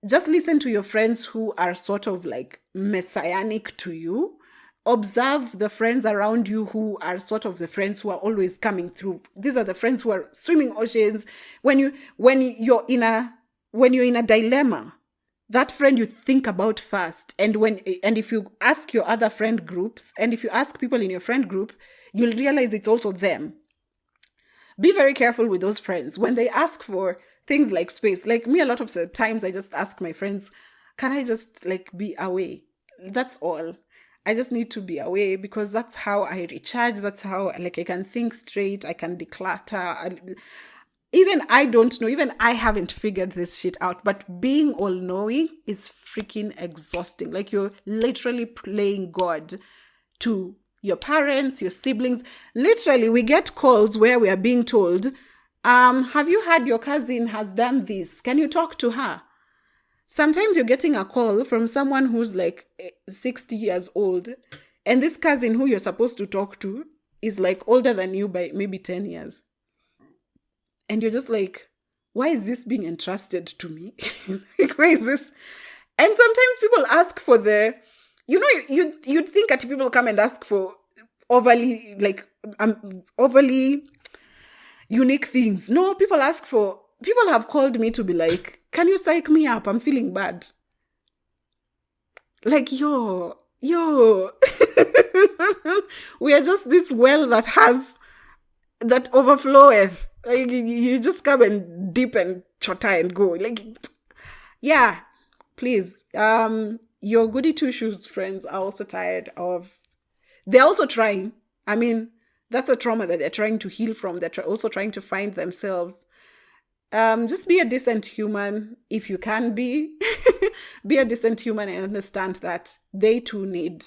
just listen to your friends who are sort of like messianic to you. Observe the friends around you who are sort of the friends who are always coming through. These are the friends who are swimming oceans. When you're in a dilemma, that friend you think about first. And if you ask your other friend groups, and if you ask people in your friend group, you'll realize it's also them. Be very careful with those friends when they ask for things like space. Like me, a lot of the times I just ask my friends, can I just like be away? That's all. I just need to be away because that's how I recharge. That's how like I can think straight. I can declutter. Even I don't know. Even I haven't figured this shit out. But being all knowing is freaking exhausting. Like you're literally playing God to your parents, your siblings. Literally, we get calls where we are being told, have you heard your cousin has done this? Can you talk to her? Sometimes you're getting a call from someone who's like 60 years old, and this cousin who you're supposed to talk to is like older than you by maybe 10 years. And you're just like, why is this being entrusted to me? Like, why is this? And sometimes people ask for you'd think that people come and ask for overly unique things. No, people have called me to be like, can you psych me up? I'm feeling bad. Like, yo. We are just this well that overfloweth. Like, you just come and dip and chota and go. Like, yeah, please. Your goody two shoes friends are also tired of. They're also trying. I mean, that's a trauma that they're trying to heal from. They're also trying to find themselves. Just be a decent human if you can be. Be a decent human and understand that they too need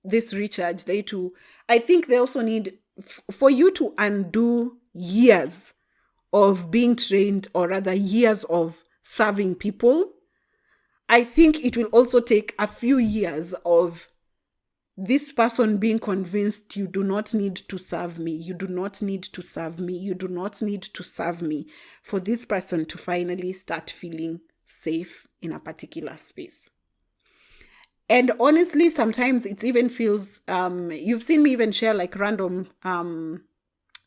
this recharge. I think they also need, for you to undo years of being trained, or rather years of serving people. I think it will also take a few years of this person being convinced you do not need to serve me. You do not need to serve me. You do not need to serve me, for this person to finally start feeling safe in a particular space. And honestly, sometimes it even feels, you've seen me even share like random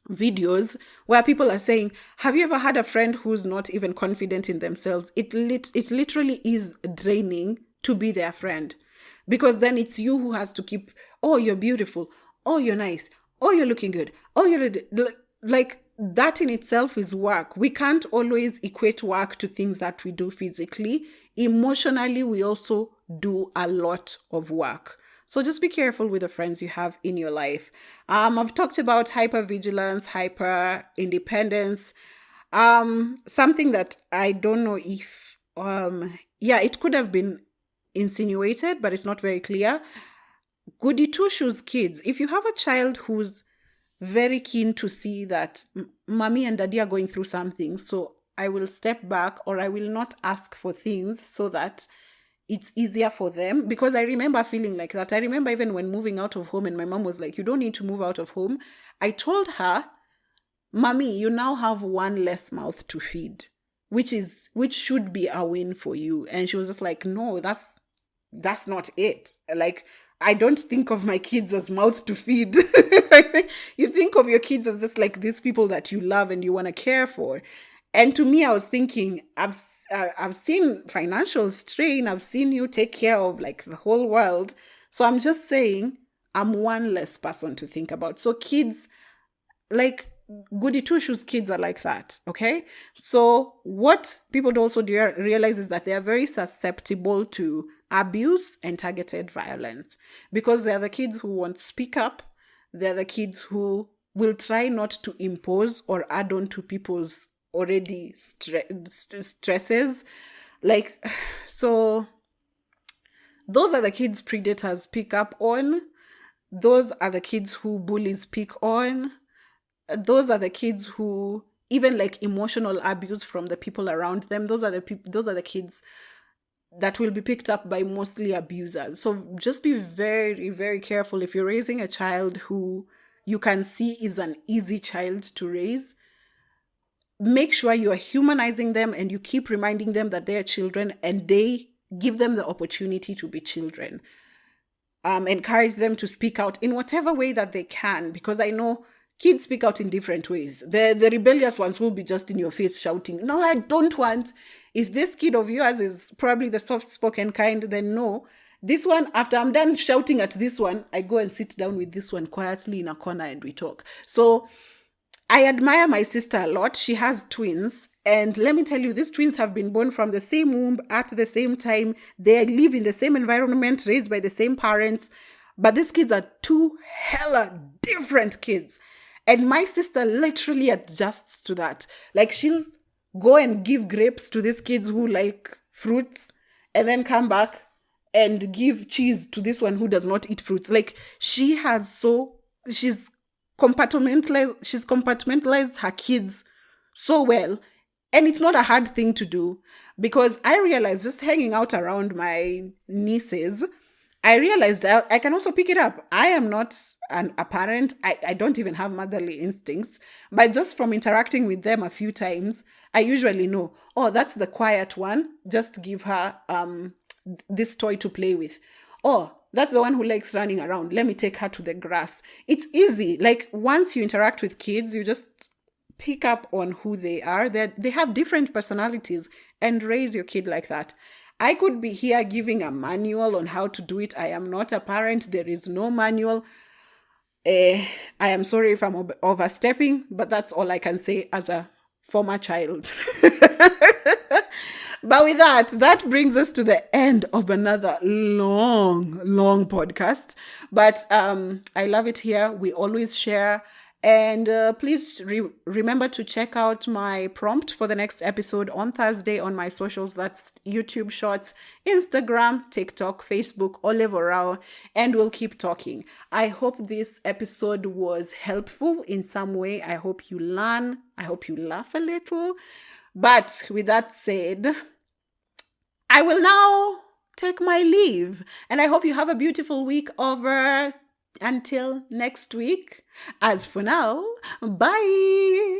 videos where people are saying, have you ever had a friend who's not even confident in themselves? It literally is draining to be their friend. Because then it's you who has to keep, oh, you're beautiful. Oh, you're nice. Oh, you're looking good. Oh, you're like, that in itself is work. We can't always equate work to things that we do physically. Emotionally, we also do a lot of work. So just be careful with the friends you have in your life. I've talked about hypervigilance, hyper independence. Something that I don't know if, it could have been insinuated, but it's not very clear. Goody two shoes kids. If you have a child who's very keen to see that mommy and daddy are going through something, so I will step back, or I will not ask for things so that it's easier for them. Because I remember feeling like that. I remember even when moving out of home and my mom was like, you don't need to move out of home. I told her, mommy, you now have one less mouth to feed. which should be a win for you. And she was just like, no, that's not it. Like, I don't think of my kids as mouth to feed. You think of your kids as just like these people that you love and you want to care for. And to me, I was thinking, I've seen financial strain. I've seen you take care of like the whole world. So I'm just saying, I'm one less person to think about. So kids, like Goody Two Shoes kids are like that, okay? So what people also do realize is that they are very susceptible to abuse and targeted violence because they're the kids who won't speak up. They're the kids who will try not to impose or add on to people's already stresses. Like, so those are the kids predators pick up on. Those are the kids who bullies pick on. Those are the kids who even like emotional abuse from the people around them. Those are the kids that will be picked up by mostly abusers. So just be very, very careful if you're raising a child who you can see is an easy child to raise. Make sure you are humanizing them and you keep reminding them that they are children and they give them the opportunity to be children. Encourage them to speak out in whatever way that they can, because I know kids speak out in different ways. The rebellious ones will be just in your face shouting, no, I don't want. If this kid of yours is probably the soft-spoken kind, then no. This one, after I'm done shouting at this one, I go and sit down with this one quietly in a corner and we talk. So I admire my sister a lot. She has twins. And let me tell you, these twins have been born from the same womb at the same time. They live in the same environment, raised by the same parents. But these kids are two hella different kids. And my sister literally adjusts to that. Like, she'll go and give grapes to these kids who like fruits and then come back and give cheese to this one who does not eat fruits. Like, she's compartmentalized her kids so well. And it's not a hard thing to do, because I realized just hanging out around my nieces, I realized that I can also pick it up. I am not a parent. I don't even have motherly instincts. But just from interacting with them a few times, I usually know, oh, that's the quiet one. Just give her this toy to play with. Oh, that's the one who likes running around. Let me take her to the grass. It's easy. Like, once you interact with kids, you just pick up on who they are. They have different personalities, and raise your kid like that. I could be here giving a manual on how to do it. I am not a parent. There is no manual. I am sorry if I'm overstepping, but that's all I can say as a former child. But with that brings us to the end of another long podcast. But I love it here. We always share. And please remember to check out my prompt for the next episode on Thursday on my socials. That's YouTube Shorts, Instagram, TikTok, Facebook, all over, and we'll keep talking. I hope this episode was helpful in some way. I hope you learn. I hope you laugh a little. But with that said, I will now take my leave. And I hope you have a beautiful week over. Until next week, as for now, bye.